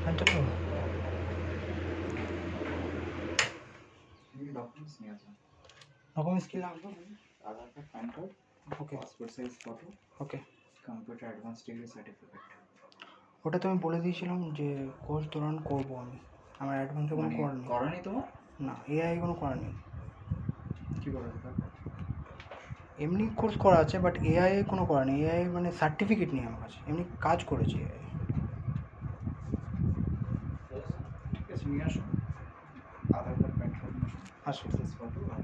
আচ্ছা তো डॉक्यूमेंट्स नहीं आता ডকুমেন্টস কি লাগবে? आधार कार्ड पैन कार्ड ওকে पासपोर्ट साइज फोटो ওকে कंप्यूटर एडवांस डिग्री सर्टिफिकेट ওটা তো আমি বলে দিয়েছিলাম যে কোর্স দৌড়ান করবো আমি, আমার অ্যাডভান্সে কোনো করার নেই। করা নেই তোমার? না, এআই কোনো করার নেই। কি করা দরকার? এমনি কোর্স করা আছে, বাট এআই কোনো করা নেই। এআই মানে সার্টিফিকেট নেই আমার কাছে, এমনি কাজ করেছি এআই। ঠিক আছে নিয়ে আসো আধার কার্ড প্যান কার্ড নিয়ে আসো আসো। সাইজ ফটো আর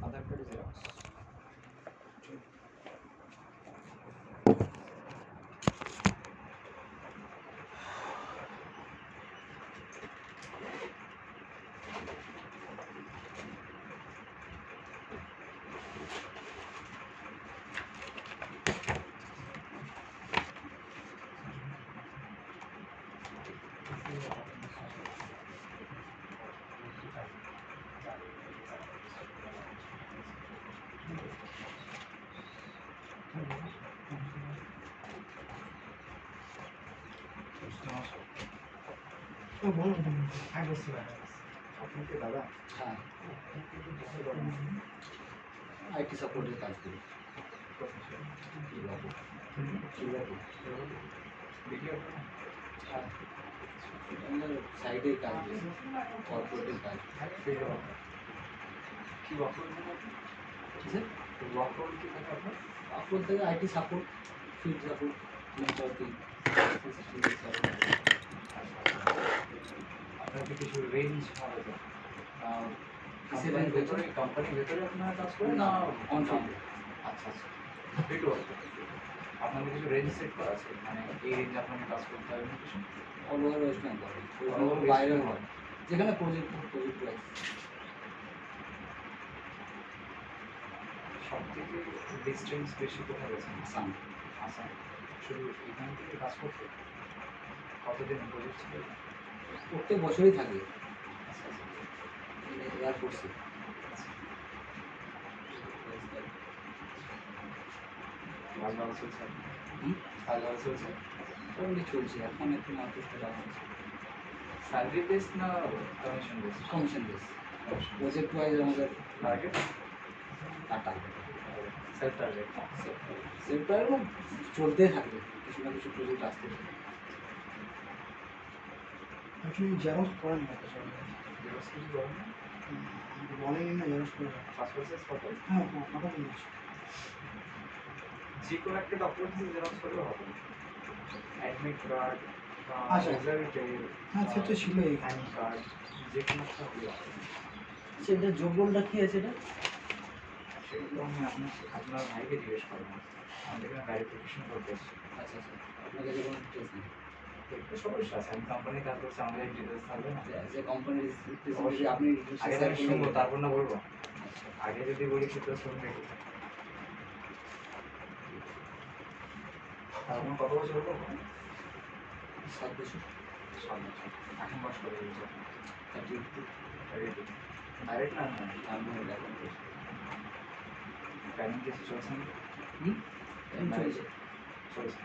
আধার কার্ড জেরক্স আপনাকে দাদা হ্যাঁ আইটি সাপোর্টের কাজ করি। হ্যাঁ আমাদের সাইডের কাজ, কর্পোরেটের কাজ। কি ওয়ার্কআউট কিসের ওয়ার্কআউট কি থাকে আপনার? আপনার থেকে IT support, field support, networking, আপনাদের কিছু রেঞ্জ হবে তো কিসের কোম্পানির range ভেতরে কোম্পানির ভেতরে আপনারা কাজ করেন না, না on না? field। আচ্ছা আচ্ছা ফিল্ড ওয়ার্ক আপনাদের কিছু রেঞ্জ সেট করা আছে মানে এই রেঞ্জ আপনাকে কাজ করতে হবে কিছু all over West Bengal, All over West বাইরে Bengal? হয় যেখানে প্রজেক্ট ওয়াইজ। সব থেকে ডিস্টেন্স বেশি কোথায় গেছেন? আসাম আসাম শুধু এখান থেকে কাজ করতে কতদিন প্রজেক্ট ছিল? প্রত্যেক বছরই থাকে আচ্ছা আচ্ছা এয়ারফোর্সে। কাজ ভালো চলছে হুম, কাজ ভালো চলছে মোটামুটি চলছে, এখন একটু মার্কেটটা ডাউন আছে। স্যালারি বেস না commission base? Commission base, project wise আমাদের টার্গেট টার্গেট সেলফ টার্গেট সেপ্টার চলতেই থাকবে, কিছু না কিছু প্রজেক্ট আসতে থাকে। অ্যাকচুয়ালি জেরক্স করা নেই একটা সবাই, জেরক্স কিছু করেন না? বলেনি না জেরক্স করে দাও। পাসপোর্ট সাইজ ফটো হ্যাঁ হ্যাঁ, ওটা বলেছি। যে কোনো একটা ডকুমেন্টস জেরক্স করলে হবে অ্যাডমিট কার্ড আচ্ছা। রেজাল্টে হ্যাঁ সে তো ছিলই প্যান এখানে। কার্ড যে কোনো একটা হলে হবে সেটা যোগ্যটা কি আছে এটা? সেগুলো আমি আপনার ভাইকে জিজ্ঞেস করবো আমাদের এখানে ভ্যারিফিকেশন করতে এসেছি আচ্ছা আচ্ছা, আপনার কাছে কোনো ডিটেলস নেই? একটু সমস্যা আছে আমি কোম্পানি কাজ করছি আমাদের ডিটেলস থাকবে না যে কোম্পানির অবশ্যই। আপনি আগে আমি শুনবো তারপর না বলবো আচ্ছা আগে যদি বলি সেটা শুনবে একটু তারপর কত বছর হলো 7 বছর। 7 বছর এখন বয়স কত বলছে 32 ডাইরেক্ট না আমি এখন প্ল্যানিং কিছু চলছে না চলছে। চলছে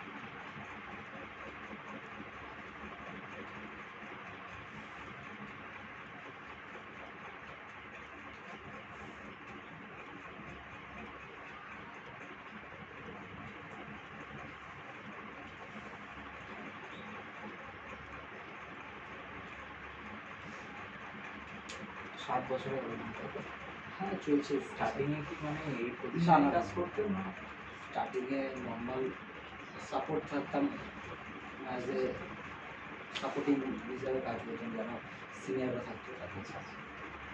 7 বছরের অভিজ্ঞতা হ্যাঁ চলছে। স্টার্টিংয়ে কি মানে এই না, পজিশনে না। কাজ করতে না স্টার্টিংয়ে নর্মাল সাপোর্ট থাকতাম, অ্যাজ এ সাপোর্টিং হিসাবে কাজ করতাম, যেন সিনিয়ররা থাকতো তাদের সাথে।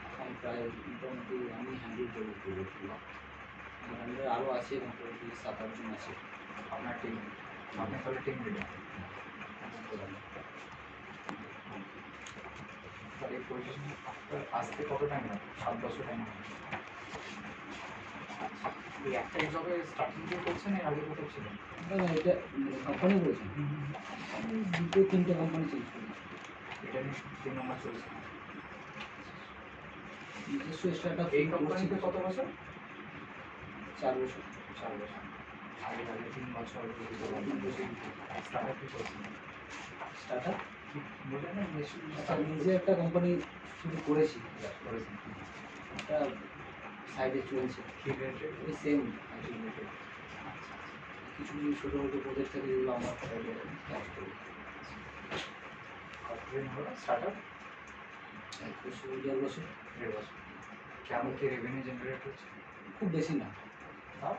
এখন প্রায় মোটামুটি আমি হ্যান্ডেল করি প্রজেক্টগুলো। আমার আন্ডারে আরও আছে, মোটামুটি 7-8 জন আছে। আপনার টিম আপনি তাহলে টিম লিডার তাহলে এই পজিশনে আপনার আসতে কত টাইম লাগে 7 বছর টাইম লাগে এই একটা জবে স্টার্টিং দিয়ে করছেন এর আগে কোথাও ছিলেন না না, এটা কোম্পানি বলছেন, আমি 2-3টে কোম্পানি চেঞ্জ করি। এটা নিয়ে 3 নম্বর চলছে নিজস্ব স্টার্ট আপ এই কোম্পানিতে কত বছর 4 বছর। 4 বছর আগে 3 বছর স্টার্ট আপ কি করছেন স্টার্ট আপ বললেন না নিশ্চয়ই আচ্ছা, নিজে একটা কোম্পানি শুরু করেছি, করেছেন একটা সাইডে চলছে, কি রিলেটেড? ওই সেম আইটি রিলেটেড। কিছু কিছু ছোটো ছোটো প্রজেক্ট থাকে যেগুলো আমার সাইডে কাজ করি। কতদিন হলো স্টার্ট আপ? 1 বছর 1.5 বছর। 1.5 বছর। কেমন কি রেভিনিউ জেনারেট হচ্ছে? খুব বেশি না, তাও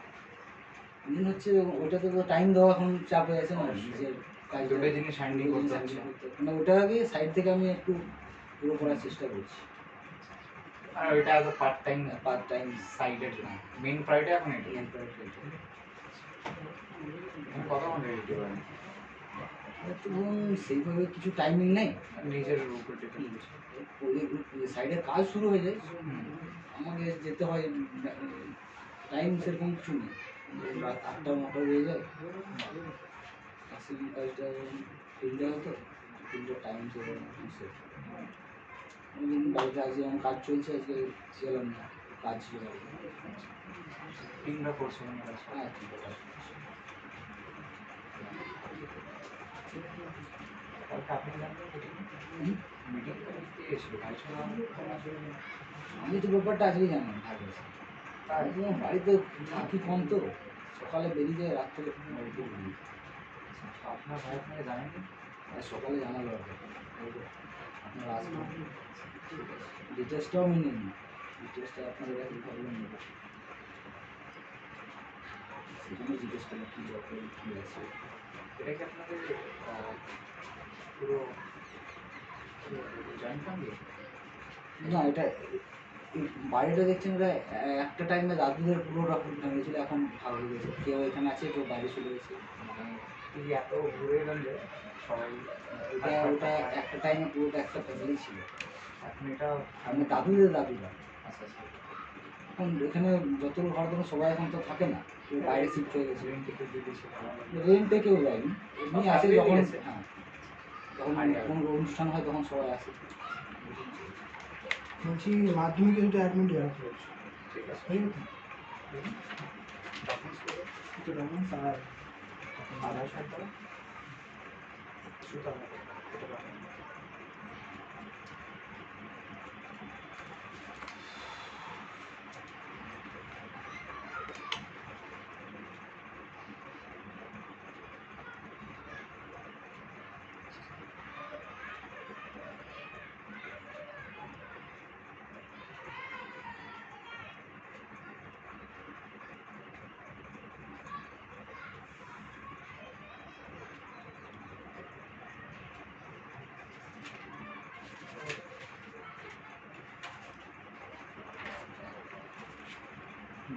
মেন হচ্ছে ওইটাতে তো টাইম দেওয়া এখন চাপ হয়ে আছে না, অবশ্যই। নিজের কাজ দুটো জিনিস হ্যান্ডলিং করতে হচ্ছে। মানে ওটাকে সাইড থেকে আমি একটু পুরো করার চেষ্টা করছি, আর ওইটা as a part time part time. সাইডের জন্য মেইন প্রায়োরিটি এখন এটা। কত ঘন্টা ডিউটি করেন? তো ধরুন সেইভাবে কিছু টাইমিং নেই, নিজের উপর ডিপেন্ড সাইডে কাজ শুরু হয়ে যায়, আমাকে যেতে হয়, টাইম সেরকম কিছু নেই, রাত 8টা 9টা হয়ে যায়। কাজটা ফিল্ডে হতো, ফিল্ডের টাইম সেরকম সেট। অনেকদিন বাড়িতে আজকে যেমন কাজ চলছে, আজকে গেলাম না, কাজ ছিল বাড়িতে। টিমরা করছিলেন কাজ? হ্যাঁ, ঠিক আছে। কালকে আপনি জানলেন মিটিং করতে এসেছিল ভাই ছিল আমি তো ব্যাপারটা আজকে জানলাম ভালো। তাই একদম বাড়িতে থাকি কম তো, সকালে বেরিয়ে যায়, রাত থেকে বাড়িতে বেরিয়ে। আপনার ভাই আপনাকে জানেননি? আর সকালে জানালো আর কি, আপনারা আসবেন, ঠিক আছে। ডিটেলসটাও আমি নিইনি, ডিটেলসটা আপনাদের কাছে ভাবলাম নেব, সেখানে জিজ্ঞেস করলাম কী জব করে কী আছে। এটা কি আপনাদের পুরো জয়েন্ট ফ্যামিলি? না, এটা এই বাড়িটা দেখছেন, এটা একটা টাইমে দাদুদের পুরোটা ফুল ফ্যামিলি ছিল, এখন ভাগ হয়ে গেছে, কেউ এখানে আছে, কেউ বাইরে চলে গেছে। মানে এই এত ঘুরে গেল যে সবাই ওটা একটা টাইমে পুরোটা একটা ফ্যামিলি ছিল, এখন এটা মানে দাদুদের দাদুরা। আচ্ছা আচ্ছা এখন এখানে যত ঘর ধরো সবাই এখন তো থাকে না, কেউ বাইরে শিফট হয়ে গেছে। রেন্ট টিকিট দিয়ে দিয়েছিল রেন্টে কেউ যায়নি, এমনি আসে family যখন, গেছে। হ্যাঁ, যখন আচ্ছা। কোনো অনুষ্ঠান হয় তখন সবাই আসে। বলছি মাধ্যমিকে যদি অ্যাডমিট দেওয়া হয়েছে ঠিক আছে হয়ে যেত ডকুমেন্টস করে কিছু ডকুমেন্টস আর আধার কার্ড দাও শুধু আধার কার্ড এটা দাও।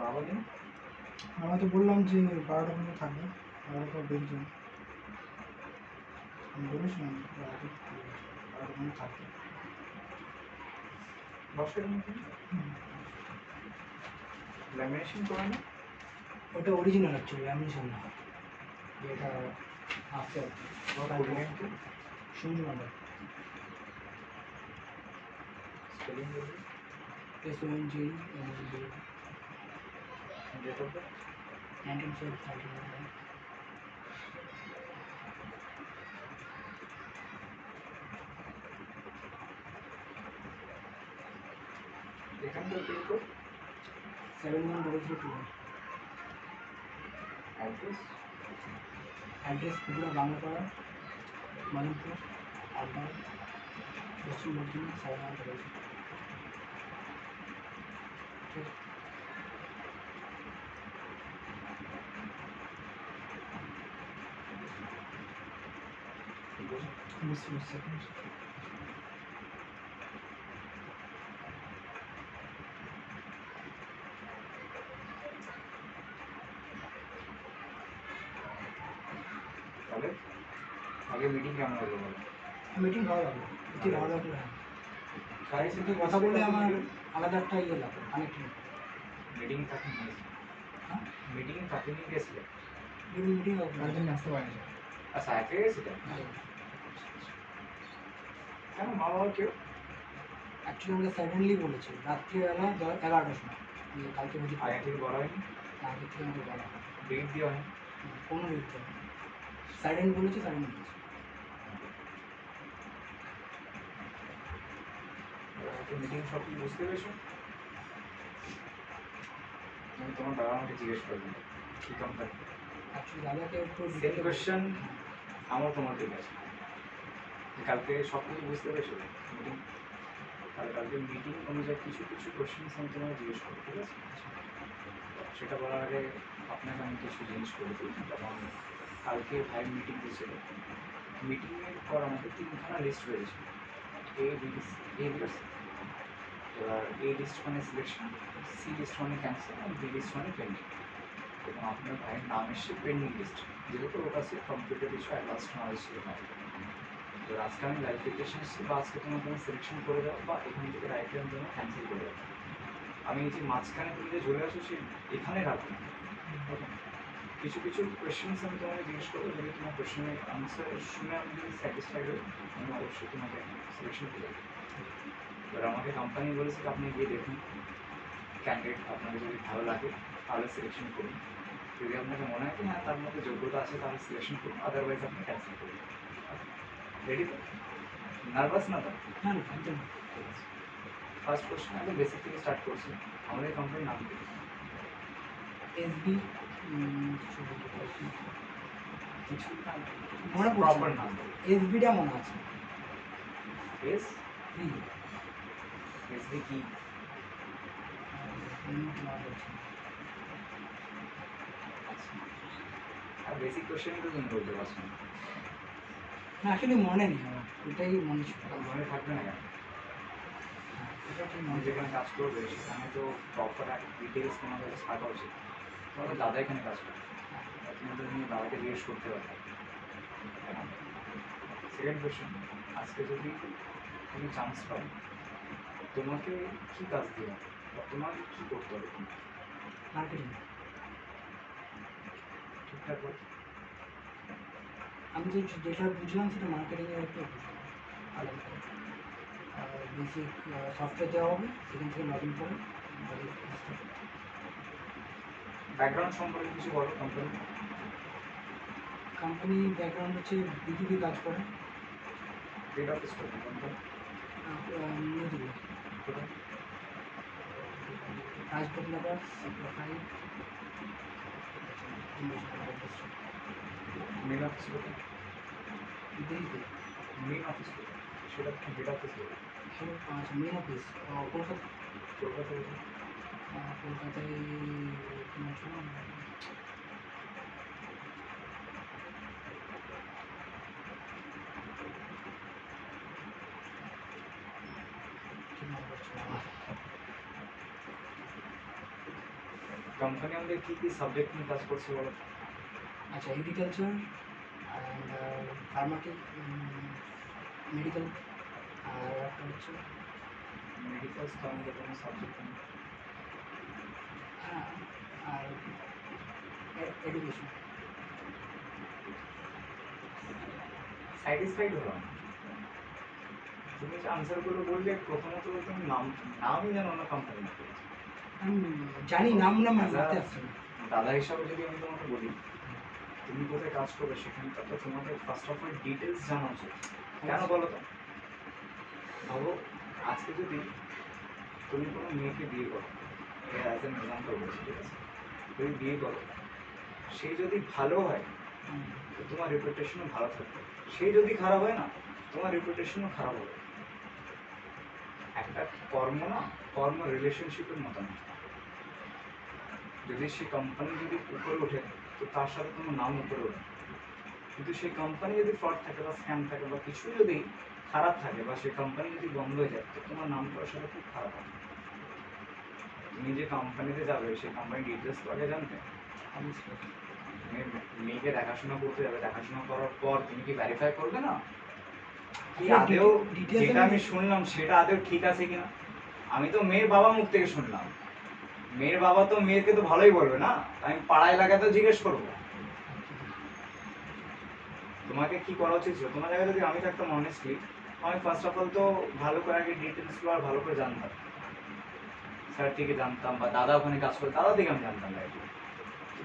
বাবা দিন আমরা তো বললাম যে 12টা পর্যন্ত থাকবে, 12টা পর বেরিয়ে যাবে। আমি বলেছিলাম 12টা পর্যন্ত থাকবে। বসের মধ্যে ল্যামিনেশন করে না ওটা অরিজিনাল অ্যাকচুয়ালি, ল্যামিনেশন না, এটা আসতে কোঅর্ডিনেটর সঞ্জু মান্ডা, স্পেলিং বলুন SONG ডেট অফ বার্থ 1939। এখানকার পিনকোড 710021। অ্যাড্রেস অ্যাড্রেস পুরো বাংলাপাড়া, মালিকপুর, আটবার, পশ্চিম বর্ধমান, 9:30 রয়েছে। বুঝতে পারছি। তাহলে আগে মিটিং কেমন হলো বলো মিটিং ভালো লাগলো, ঠিক ভালো লাগলো। হ্যাঁ, কারের কিন্তু কথা বলে আমার আলাদা একটা ইয়ে লাগলো, কানেক্টিং। মিটিং কাকে নিয়ে হ্যাঁ, মিটিং কাকে নিয়ে গেছিলে? মিটিং গার্জেন আসতে পারেনি। আচ্ছা একে গেছিলে? কেন মা বাবা কেউ? অ্যাকচুয়ালি আমাকে সাডেনলি বলেছে রাত্রিবেলা 11টার সময় যে কালকে মিটিং। আগে থেকে বলা হয়নি? আগে থেকে আমাকে বলা হয় ডেট দেওয়া হয়নি? কোনো রিপ্লাই। সাইডেন বলেছে, সাইডেন বলেছে। ওকে মিটিং সব কি বুঝতে পেরেছো? আমি তোমার বাবা আমাকে জিজ্ঞেস করবেন কি কোম্পানি। অ্যাকচুয়ালি দাদাকে একটু সেম কোয়েশ্চেন আমার তোমার ঠিক আছে। কালকে সব কিছু বুঝতে পেরেছো মিটিং? আর কালকে মিটিং অনুযায়ী কিছু কিছু কোয়েশ্চেন আমি তোমাকে জিজ্ঞেস করবো, ঠিক আছে? সেটা বলার আগে আপনাকে আমি কিছু জিনিস করে দিই। যেমন কালকে ভাইয়ের মিটিং দিয়েছিল, মিটিংয়ের পর আমাদের 3খানা লিস্ট হয়েছে, A B A B C. এবার এ লিস্ট মানে সিলেকশন, সি লিস্ট মানে ক্যান্সেল, আর বি লিস্ট মানে পেন্ডিং। এবং আপনার ভাইয়ের নাম এসছে পেন্ডিং লিস্ট, যেহেতু ওর কাছে কম্পিউটার কিছু অ্যাডভান্স নলেজ ছিল না। এবার আজকে আমি ভেরিফিকেশন এসেছি, বা আজকে তোমাকে আমি সিলেকশন করে দাও, বা এখান থেকে রাইট হ্যান্ড জন্য ক্যান্সেল করে দাও। আমি এই যে মাঝখানে তুমি যে চলে আসো সে এখানে রাখবো না। ওকে, কিছু কিছু কোয়েশ্চেন্স আমি তোমাকে জিজ্ঞেস করবো, যদি তোমার কোয়েশ্চেনের আনসার শুনে আমি যদি স্যাটিসফাইড হই আমি অবশ্যই তোমাকে সিলেকশন করে দেবো। এবার আমাকে কোম্পানি বলেছে যে আপনি গিয়ে দেখুন ক্যান্ডিডেট, আপনাকে যদি ভালো লাগে তাহলে সিলেকশন করুন, যদি আপনাকে মনে হয় যে হ্যাঁ তার মধ্যে যোগ্যতা আছে তাহলে সিলেকশন করুন, আদারওয়াইজ আপনি ক্যান্সেল করুন। রেডি তো? নার্ভাস না তো? না না একদম ঠিক আছে। ফার্স্ট কোয়েশ্চেন একদম বেসিক থেকে স্টার্ট করছি। আমাদের কোম্পানির নাম কি? এসবি কিছু বলতে পারছি না। কিছু মনে প্রপার পড়ছে নাম এসবিটা মনে আছে। এস হুম, এসবি কি? মনে পড়ছে না। আচ্ছা, আর বেসিক কোয়েশ্চেনই তো তুমি বলতে পারছো না। না অ্যাকচুয়ালি মনে নেই আমার, এটাই মনে ছিল। মনে থাকবে না কেন? হ্যাঁ, এটা ঠিক তুমি মনে যেখানে কাজ করবে সেখানে তো প্রপার একটা ডিটেলস তোমার কাছে থাকা উচিত। তোমাদের দাদা এখানে কাজ করে, তোমাদের তুমি দাদাকে জিজ্ঞেস করতে পারবে। সেকেন্ড কোয়েশ্চেন, আজকে যদি তুমি চান্স পাও তোমাকে কী কাজ দেওয়া হবে বা তোমাকে কী করতে হবে? মার্কেটিং। ঠিকঠাক বল। আমি তো যেটা বুঝলাম সেটা মার্কেটিংয়ের একটু বুঝলাম আলাদা করে। বেসিক সফটওয়্যার দেওয়া হবে, সেখান থেকে লগ ইন করে ব্যাকগ্রাউন্ড সম্পর্কে কিছু বলো কোম্পানি। কোম্পানি ব্যাকগ্রাউন্ড হচ্ছে বিটিভি কাজ করে হেড অফিস করবে কোম্পানি নিউ দিল্লি, কোথায়? রাজভোগ নগর সেক্টর 5 মেন অফিস কোথায়? দিল্লিতে। মেন অফিস কোথায়? সেটা হেড অফিস বলে। আচ্ছা মেন অফিস কলকাতা। কলকাতায় কলকাতায় তোমার ছিল না? ঠিক মনে পড়ছে না আমার। কোম্পানি আমাদের কী কী সাবজেক্ট নিয়ে কাজ করছে বলো? আচ্ছা এগ্রিকালচার অ্যান্ড ফার্মাটিক, মেডিকেল, আর একটা হচ্ছে মেডিকেল তো আমাদের কোনো সাবজেক্ট নেই। হ্যাঁ, আর এডুকেশন। স্যাটিসফাইড হলাম। তুমি যে আনসারগুলো বললে প্রথমত তুমি নামই জানো না কোম্পানি। আমি জানি নাম না মানে মাথায় আসছে না। দাদা হিসাবে যদি আমি তোমাকে বলি তুমি কোথায় কাজ করবে সেখানকার তো তোমাকে ফার্স্ট অফ অল ডিটেলস জানা উচিত। কেন বলো তো? ভাবো আজকে যদি তুমি কোনো মেয়েকে বিয়ে করো, অ্যাজ এন এক্সাম্পল বলছি, ঠিক আছে? যদি বিয়ে করো, সে যদি ভালো হয় তো তোমার রেপুটেশনও ভালো থাকবে, সে যদি খারাপ হয় না তোমার রেপুটেশনও খারাপ হবে। একটা কর্ম না, কর্ম রিলেশনশিপের মতো না। যদি সেই কোম্পানি যদি উপরে ওঠে তো তার সাথে তোমার নাম উপরে ওঠে, কিন্তু সেই কোম্পানি যদি ফ্রড থাকে বা স্ক্যাম থাকে বা কিছু যদি খারাপ থাকে বা সেই কোম্পানি যদি বন্ধ হয়ে যায় তো তোমার নামটার সাথে খুব খারাপ হবে। তুমি যে কোম্পানিতে যাবে সেই কোম্পানির ডিটেলস তো আগে জানবে। তুমি মেয়েকে দেখাশোনা করতে যাবে, দেখাশোনা করার পর তুমি কি ভেরিফাই করবে না কি আদেও যেটা আমি শুনলাম সেটা আদেও ঠিক আছে কিনা? আমি তো মেয়ের বাবা মুখ থেকে শুনলাম, মেয়ের বাবা তো মেয়েকে তো ভালোই বলবে না, আমি পাড়া এলাকায় তো জিজ্ঞেস করবো তোমাকে কি করা উচিত ছিল। তোমার জায়গায় যদি আমি থাকতাম অনেস্টলি আমি ফার্স্ট অফ অল তো ভালো করে আগে ডিটেলসগুলো আর ভালো করে জানতাম, স্যার থেকে জানতাম বা দাদা ওখানে কাজ করে দাদা থেকে আমি জানতাম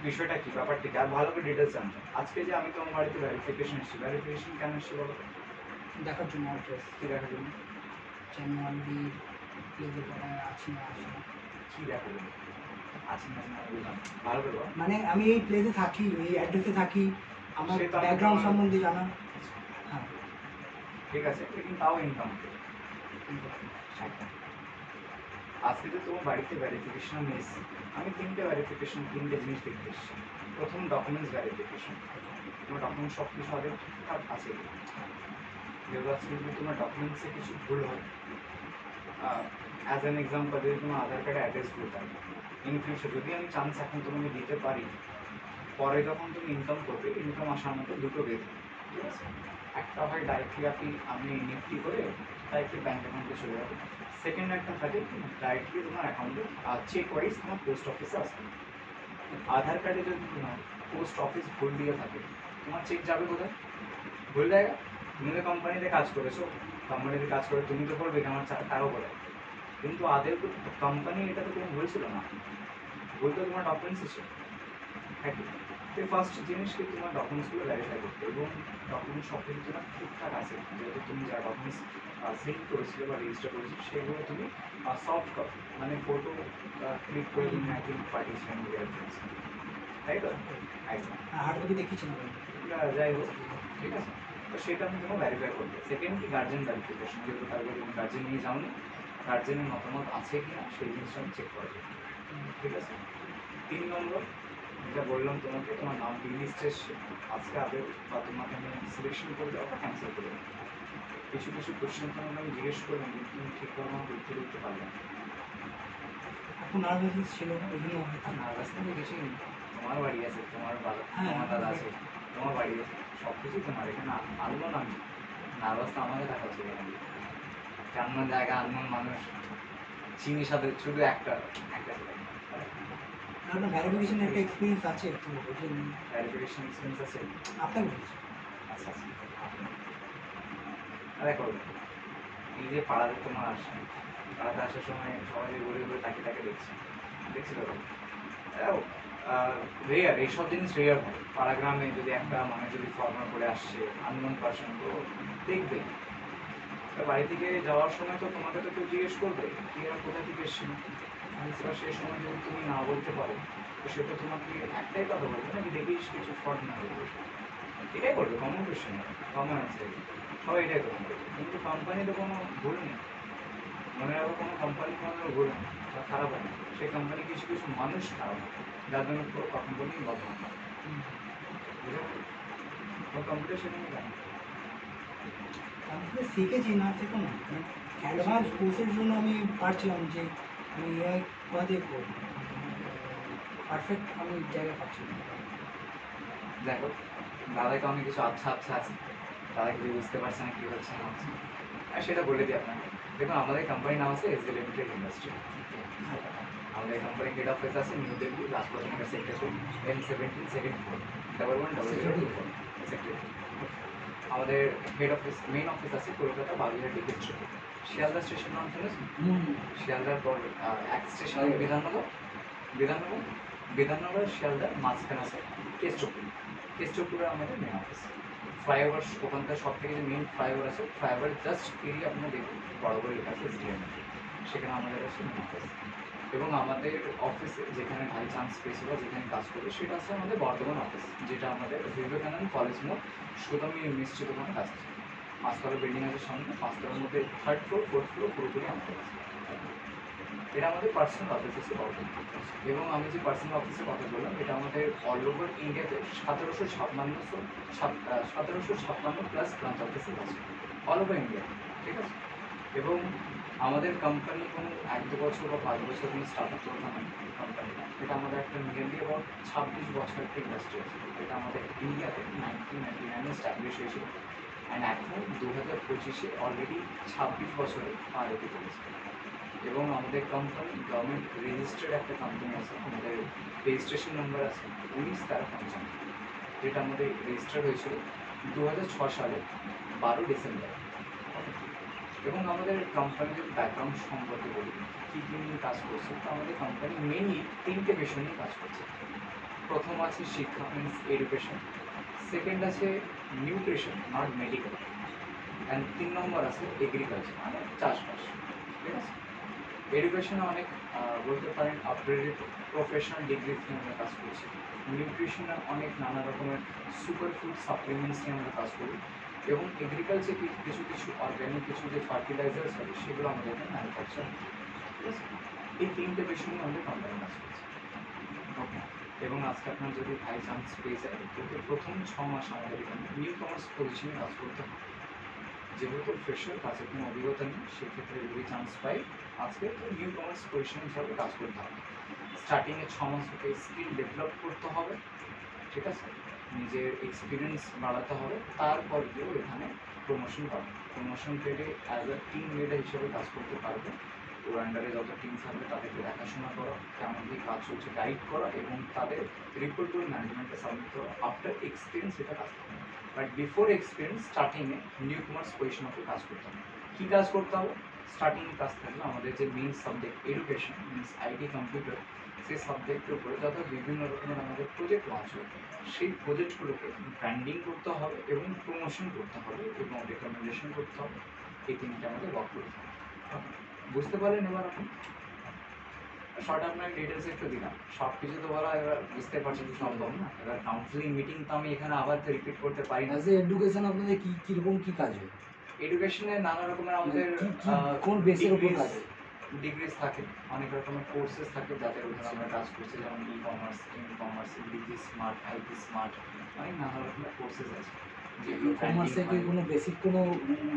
বিষয়টা কী, ব্যাপারটা কি, আর ভালো করে ডিটেলস জানতাম। আজকে যে আমি তোমার বাড়িতে ভেরিফিকেশন এসেছি, ভেরিফিকেশন কেন এসেছি বলো? দেখার জন্য অ্যাড্রেস কি দেখার জন্য? জানুয়ারি প্লেসে আছি না আছি না। কি দেখো তুমি? আছি না না বললাম ভালো করে বলো। মানে আমি এই প্লেসে থাকি, এই অ্যাড্রেসে থাকি, আমার সে তো আমি ব্যাকগ্রাউন্ড তোমার- সম্বন্ধে জানা। হ্যাঁ, ঠিক আছে, লেকিন তাও ইনকাম আজকে যে তোমার বাড়িতে ভ্যারিফিকেশন আমি এসেছি, আমি তিনটে জিনিস দেখতে এসেছি। প্রথম ডকুমেন্টস ভ্যারিফিকেশন, তোমার ডকুমেন্টস সব কিছু আগে ঠিকঠাক আছে কি? যেগুলো আজকে যদি তোমার ডকুমেন্টসে কিছু ভুল হয়, অ্যাজ অ্যান এক্সাম্পল যদি তোমার আধার কার্ডে অ্যাড্রেস ভুল থাকে, ইন ফিউচার যদি আমি চান্স এখন তোমাকে দিতে পারি, পরে যখন তুমি ইনকাম করবে, ইনকাম আসার মতো দুটো বের হবে, ঠিক আছে? একটা হয় ডাইরেক্টলি আমি নিফটি করে ডাইরেক্টলি ব্যাঙ্ক অ্যাকাউন্টে চলে যাবে। সেকেন্ড একটা থাকে ডাইরেক্টলি তোমার অ্যাকাউন্টে চেক ওয়াইজ তোমার পোস্ট অফিসে আসবে। আধার কার্ডে যদি তোমার পোস্ট অফিস ভুল দিয়ে থাকে, তোমার চেক যাবে কোথায়? ভুল জায়গা। তুমি তো কোম্পানিতে কাজ করেছো, কোম্পানিতে কাজ করে তুমি তো বলবে যে আমার টাকা কোথায়, কিন্তু আদের তো কোম্পানি এটা তো কোনো ভুল ছিল না, ভুল তো তোমার ডকুমেন্টসে ছিল। তো ফার্স্ট জিনিস কি তোমার ডকুমেন্টসগুলো ভেরিফাই করতে, এবং ডকুমেন্টস সব কিছু তোমার ঠিকঠাক আছে, যেহেতু তুমি যা ডকুমেন্টস সেন্ড করেছিলে বা রেজিস্টার করেছিলে সেগুলো তুমি সফট কপি মানে ফটো ক্লিক করে তুমি আই থিঙ্ক পাঠিয়েছিলেন রেফারেন্স, তাই তো? একদম। হার্ড কপি দেখেছিলাম। যাই হোক, ঠিক আছে, তো সেটা আমি তোমার ভেরিফাই করবে। সেকেন্ড কি গার্জেন ভেরিফিকেশন, যেহেতু তারপরে তুমি গার্জেন নিয়ে যাওনি, গার্জেনের মতামত আছে কি না সেই জিনিসটা আমি চেক করা যাবে, ঠিক আছে? 3 নম্বর যেটা বললাম তোমাকে, তোমার নাম লিস্টে এসছে, আজকে আগে বা তোমাকে আমি সিলেকশন করে দেওয়া বা ক্যান্সেল করে দেবো। কিছু কিছু কোশ্চেন তোমাকে আমি জিজ্ঞেস করলাম, কিন্তু তুমি ঠিকভাবে আমাকে উত্তর দিতে পারলে না। এখন নার্ভাসনেস ছিল, ওই জন্য আর নার্ভাস তো কিছুই নেই, তোমার বাড়ি আছে, তোমার বাবা হ্যাঁ, তোমার দাদা আছে, তোমার বাড়ি আছে, সব কিছুই তোমার। এখানে আনলো না, আমি নার্ভাস তো আমাকে দেখা হচ্ছে এখানে। আননোন জায়গা, আননোন মানুষ, চিনির সাথে শুধু একটা একটা আপনার ভ্যারিফিকেশনের একটা এক্সপিরিয়েন্স আছে, একটু বুঝলেন? ভ্যারিফিকেশন এক্সপিরিয়েন্স আছে। আপনাকে বলছি। আচ্ছা আচ্ছা, দেখো এই যে পাড়াতে তোমার আসে, পাড়াতে আসার সময় সবাই ঘুরে ঘুরে তাকে তাকে দেখছি, দেখছি তো রেয়ার, এইসব জিনিস রেয়ার হয়। পাড়া গ্রামে যদি একটা মানুষ যদি ফর্মাল করে আসছে, আননোন পার্সন, তো দেখবে। তো বাড়ি থেকে যাওয়ার সময় তো তোমাকে তো কেউ জিজ্ঞেস করবে কি আর কোথা থেকে এসেছিল, এবার সেই সময় যদি তুমি না বলতে পারো, তো সে তো তোমাকে একটাই কথা বলবে নাকি দেখিস কিছু ফ্রড না করবে, এটাই করবে। কমন কোশ্চেন, কমন আছে, সবাই এটাই করবে। কিন্তু কোম্পানিতে কোনো ভুল নেই, মনে রাখো কোনো কোম্পানি কোনো ভুল নেই বা খারাপ হয় না, সেই কোম্পানি কিছু কিছু মানুষ খারাপ হয়, যার জন্য পুরো কোম্পানি বদনাম হয়, বুঝতে পারছো? তো কম্পিউটার সেখানে জানো আমি তো শিখেছি না থেকে না, অ্যাডভান্স কোর্সের জন্য আমি পারছিলাম যে আমি এআই কোথা দিয়ে করবো, পারফেক্ট আমি জায়গায় পাচ্ছি না। দেখো দাদাকে অনেক কিছু আচ্ছা আচ্ছা আছে, তারা কিছু বুঝতে পারছে না কী হচ্ছে না হচ্ছে, আর সেটা বলে দিই আপনাকে। দেখুন আমাদের কোম্পানির নাম আছে এসডি লিমিটেড ইন্ডাস্ট্রি, আমাদের কোম্পানির হেড অফিস আছে New Delhi, Lajpat Nagar sector 2, M17 second floor, 110024 sector 2। আমাদের হেড অফিস মেইন অফিস আছে কলকাতা বাগুইহাটি কেষ্টপুর। শিয়ালদা স্টেশন নাম শুনেছেন? শিয়ালদার পর এক স্টেশন বিধাননগর, বিধাননগর বিধাননগর শিয়ালদার মাঝখানে আছে কেষ্টপুর, কেষ্টপুরে আমাদের মেন অফিস। ফ্লাইওভার ওখানকার সব থেকে যে মেন ফ্লাইওভার আছে, ফ্লাইওভার জাস্ট পেরিয়ে আপনারা দেখুন বড় বড় লেখা আছে SDM, সেখানে আমাদের আছে মেন অফিস। এবং আমাদের অফিসে যেখানে ভাই চান্স পেয়েছে বা যেখানে কাজ করবে সেটা আছে আমাদের বর্ধমান অফিস, যেটা আমাদের বিবেকানন্দ কলেজ মোড় সুতমি মিষ্টি দোকানের কাছে। 5 তলা বিল্ডিং আছে সামনে, 5 তলার মধ্যে 3rd ফ্লোর 4th ফ্লোর পুরোপুরি আমাদের আছে। এটা আমাদের পার্সোনাল অফিস আছে বর্ধমান। এবং আমি যে পার্সোনাল অফিসের কথা বললাম, এটা আমাদের অল ওভার ইন্ডিয়াতে 1756 প্লাস ব্রাঞ্চ অফিসে আছে অল ওভার ইন্ডিয়া, ঠিক আছে? এবং আমাদের কোম্পানি কোনো 1-2 বছর বা 5 বছর কোনো স্টার্ট আপ করতে হয় কোম্পানিটা, এটা আমাদের একটা নিয়ারলি অ্যাবাউট 26 বছর একটা ইন্ডাস্ট্রি আছে। এটা আমাদের ইন্ডিয়াতে 1999 স্ট্যাবলিশ হয়েছিল, অ্যান্ড এখন 2025-এ অলরেডি 26 বছরে পা রেখে চলেছে। এবং আমাদের কোম্পানি গভর্নমেন্ট রেজিস্টার্ড একটা কোম্পানি আছে, আমাদের রেজিস্ট্রেশন নাম্বার আছে 19/55, যেটা আমাদের রেজিস্টার্ড হয়েছিল 2006 সালে 12 ডিসেম্বর। এবং আমাদের কোম্পানির যদি ব্যাকগ্রাউন্ড সম্পর্কে বলি কী কী নিয়ে কাজ করছে, তো আমাদের কোম্পানি মেনলি 3টে বিষয় নিয়ে কাজ করছে। প্রথম আছে শিক্ষা মিনস এডুকেশন, সেকেন্ড আছে নিউট্রিশন নট মেডিকেল, অ্যান্ড 3 নম্বর আছে এগ্রিকালচার মানে চাষবাস, ঠিক আছে? এডুকেশনে অনেক বলতে পারেন আপগ্রেডেড প্রফেশনাল ডিগ্রি নিয়ে আমরা কাজ করছি। নিউট্রিশনে অনেক নানা রকমের সুপার ফুড সাপ্লিমেন্টস নিয়ে আমরা কাজ করি, এবং এগ্রিকালচার কিছু কিছু অর্গ্যানিক কিছু যে ফার্টিলাইজার্স হবে সেগুলো আমাদের এখানে ম্যানুফ্যাকচার, ঠিক আছে। এই তিনটে বিষয় নিয়ে আমাদের কোম্পানি কাজ করছে, ওকে। এবং আজকে আপনার যদি বাই চান্স পেয়ে যায়, তোকে প্রথম 6 মাস আমাদের এখানে নিউ কমার্স পজিশনে কাজ করতে হবে। যেহেতু ফ্রেশার, কাজের কোনো অভিজ্ঞতা নেই, সেক্ষেত্রে যদি চান্স পাই আজকে তো নিউ কমার্স পজিশন হিসাবে কাজ করতে হবে। স্টার্টিংয়ে 6 মাস ওকে স্কিল ডেভেলপ করতে হবে, ঠিক আছে, নিজের এক্সপিরিয়েন্স বাড়াতে হবে, তারপর গিয়েও এখানে প্রমোশন পাবে। প্রমোশন পেলে অ্যাজ আ টিম লিডার হিসেবে কাজ করতে পারবে। ওর আন্ডারে যত টিম থাকবে তাদেরকে দেখাশোনা করা, কেমন কী কাজ হচ্ছে গাইড করা, এবং তাদের রিপোর্ট করে ম্যানেজমেন্টে সাবমিট করা। আফটার এক্সপিরিয়েন্স এটা কাজ করতে হবে, বাট বিফোর এক্সপিরিয়েন্স স্টার্টিংয়ে নিউ কমার্স পজিশন ওকে কাজ করতে হবে। কী কাজ করতে হবে? স্টার্টিংয়ে কাজ থাকলে আমাদের যে main subject education means IT computer, সেই সাবজেক্টের উপরে যত বিভিন্ন রকমের আমাদের প্রজেক্ট লঞ্চ হবে, সেই প্রজেক্টগুলোকে ব্র্যান্ডিং করতে হবে এবং প্রমোশন করতে হবে এবং রেকমেন্ডেশন করতে হবে। এই তিনটে আমাদের ওয়ার্ক করতে হবে। বুঝতে পারলেন এবার আপনি? শর্ট আপনার ডিটেলস একটু দিলাম, সব কিছু তো বলা এবার বুঝতে পারছেন তো সম্ভব না। এবার কাউন্সিলিং মিটিং তো আমি এখানে আবার তো রিপিট করতে পারি না। অ্যাজ এ এডুকেশন আপনাদের কি কীরকম কী কাজ হয়? এডুকেশনে নানা রকমের আমাদের কোন বেসের উপর কাজ হয়? ডিগ্রিজ থাকে, অনেক রকমের কোর্সেস থাকে যাদের উপর আমরা কাজ করছি, যেমন e commerce, digi smart, IT smart, অনেক নানা রকমের কোর্সেস আছে যেগুলো কমার্সে কি কোনো বেসিক কোনো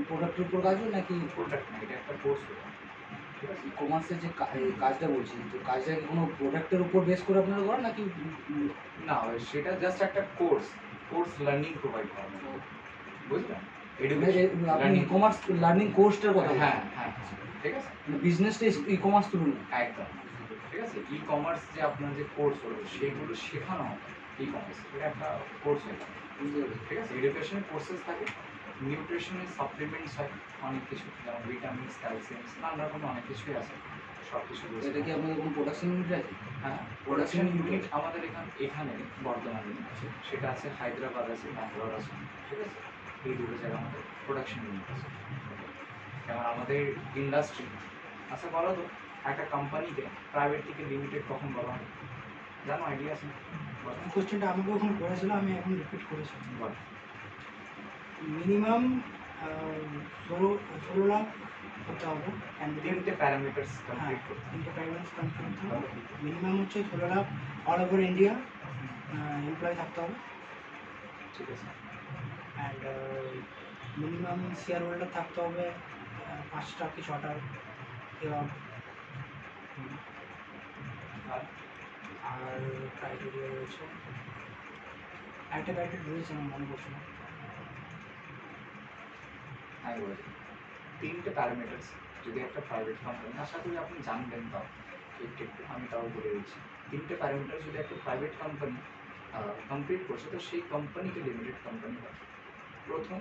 প্রোডাক্টের উপর কাজ হয় নাকি? প্রোডাক্ট না, এটা একটা কোর্স হলো, ঠিক আছে। কমার্সের যে কাজটা বলছি, তো কাজটা কি কোনো প্রোডাক্টের উপর বেস করে আপনারা করেন নাকি? না, সেটা জাস্ট একটা কোর্স লার্নিং প্রোভাইড করা, বুঝলেন? আপনি কমার্স লার্নিং কোর্সটার কথা হ্যাঁ হ্যাঁ, ঠিক আছে, বিজনেসটা ই কমার্স তুলুন। একদম, ঠিক আছে। ই কমার্স যে আপনার যে কোর্স হলো সেগুলো শেখানো হবে, ই কমার্স এটা একটা কোর্স হয়ে যাবে, ঠিক আছে। এডুকেশনের কোর্সেস থাকে, নিউট্রিশনের সাপ্লিমেন্টস হয় অনেক কিছু, যেমন ভিটামিনস, ক্যালসিয়ামস, নানা রকম অনেক কিছুই আছে, সব কিছু এটা কি আপনাদের কোনো প্রোডাকশন ইউনিট আছে? হ্যাঁ, প্রোডাকশন ইউনিট আমাদের এখানে বর্ধমানে আছে, সেটা আছে হায়দ্রাবাদ আছে, ব্যাঙ্গালোর আছে, ঠিক আছে। এই দুটো জায়গায় আমাদের প্রোডাকশন ইউনিট আছে। যেমন আমাদের ইন্ডাস্ট্রি আচ্ছা, বলো তো একটা কোম্পানিকে প্রাইভেট থেকে লিমিটেড কখন বলা হয়, জানো, আইডিয়া আছে? বলো। কোশ্চেনটা আমাকে ওখানে করেছিল, আমি এখন রিপিট করেছি। বলো। মিনিমাম 16 লাখ হতে হবে ক্যান্ডিডেট। তিনটে প্যারামিটার্স হ্যাঁ, কমপ্লিট করতে হবে। 3টে প্যারামিটার্স কমপ্লিট করতে হবে। মিনিমাম হচ্ছে 16 lakh all over India employee থাকতে হবে, ঠিক আছে। অ্যান্ড মিনিমাম শেয়ার হোল্ডার থাকতে হবে 5টা কি 6টা এরকম। আর আর ক্রাইটেরিয়া রয়েছে, একটা ক্রাইটেরিয়া রয়েছে আমার মনে পড়ছে না। আমি বলি, তিনটে প্যারামিটার্স যদি একটা প্রাইভেট কোম্পানি, আশা করি আপনি জানবেন, তাও একটু আমি তাও বলে দিচ্ছি। তিনটে প্যারামিটার যদি একটা প্রাইভেট কোম্পানি কমপ্লিট করছে, তো সেই কোম্পানিকে লিমিটেড কোম্পানি হয়। প্রথম,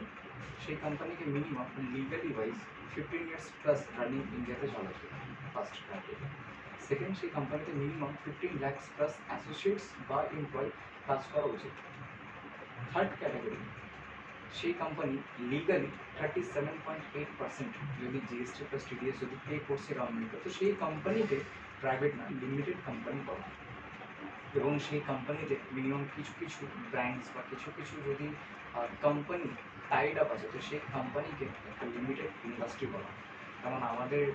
সেই কোম্পানিকে minimum legally wise 15 years plus running ইন্ডিয়াতে চালাতে হবে, ফার্স্ট ক্রাইটেরিয়া। সেকেন্ড, সেই কোম্পানিতে মিনিমাম 15 lakhs প্লাস অ্যাসোসিয়েটস বা এমপ্লয় কাজ করা উচিত। থার্ড ক্যাটাগরি, সেই কোম্পানি লিগালি 37.8% যদি জিএসটি প্লাস টিডিএস যদি পে করছে গভর্নমেন্টকে, তো সেই কোম্পানিতে প্রাইভেট না লিমিটেড কোম্পানি করা। এবং সেই কোম্পানিতে মিনিমাম কিছু কিছু ব্র্যান্ডস বা কিছু কিছু যদি কোম্পানি টাইড আপ আছে, তো সেই কোম্পানিকে একটা লিমিটেড ইন্ডাস্ট্রি বলা। যেমন আমাদের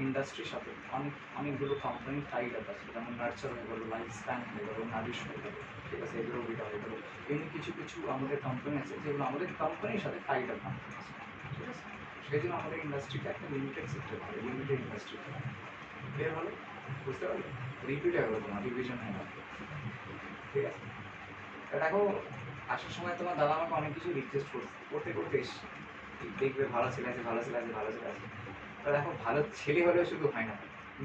ইন্ডাস্ট্রির সাথে অনেকগুলো কোম্পানি টাইড আপ আছে, যেমন নার্চার হয়ে গেলো, লাইফ স্প্যান হয়ে গেলো, নারিশ হয়ে গেলো, ঠিক আছে, এগুলো বিটা হয়ে গেলো। এমনি কিছু কিছু আমাদের কোম্পানি আছে যেগুলো আমাদের কোম্পানির সাথে টাইড আপ কোম্পানি আছে, ঠিক আছে। সেই জন্য আমাদের ইন্ডাস্ট্রিটা একটা লিমিটেড সেক্টর হবে, লিমিটেড ইন্ডাস্ট্রি ক্লিয়ার হলো? বুঝতে পারলে? রিপিট হয়ে গেলো, তোমার রিভিশন হয়ে গেলো, ঠিক আছে। দেখো, আসার সময় তোমার দাদা আমাকে অনেক কিছু রিকোয়েস্ট করতে করতে এসছে, দেখবে ভালো ছেলে আছে, ভালো ছেলে আছে, ভালো ছেলে আছে। তা দেখো, ভালো ছেলে হলেও শুধু হয় না,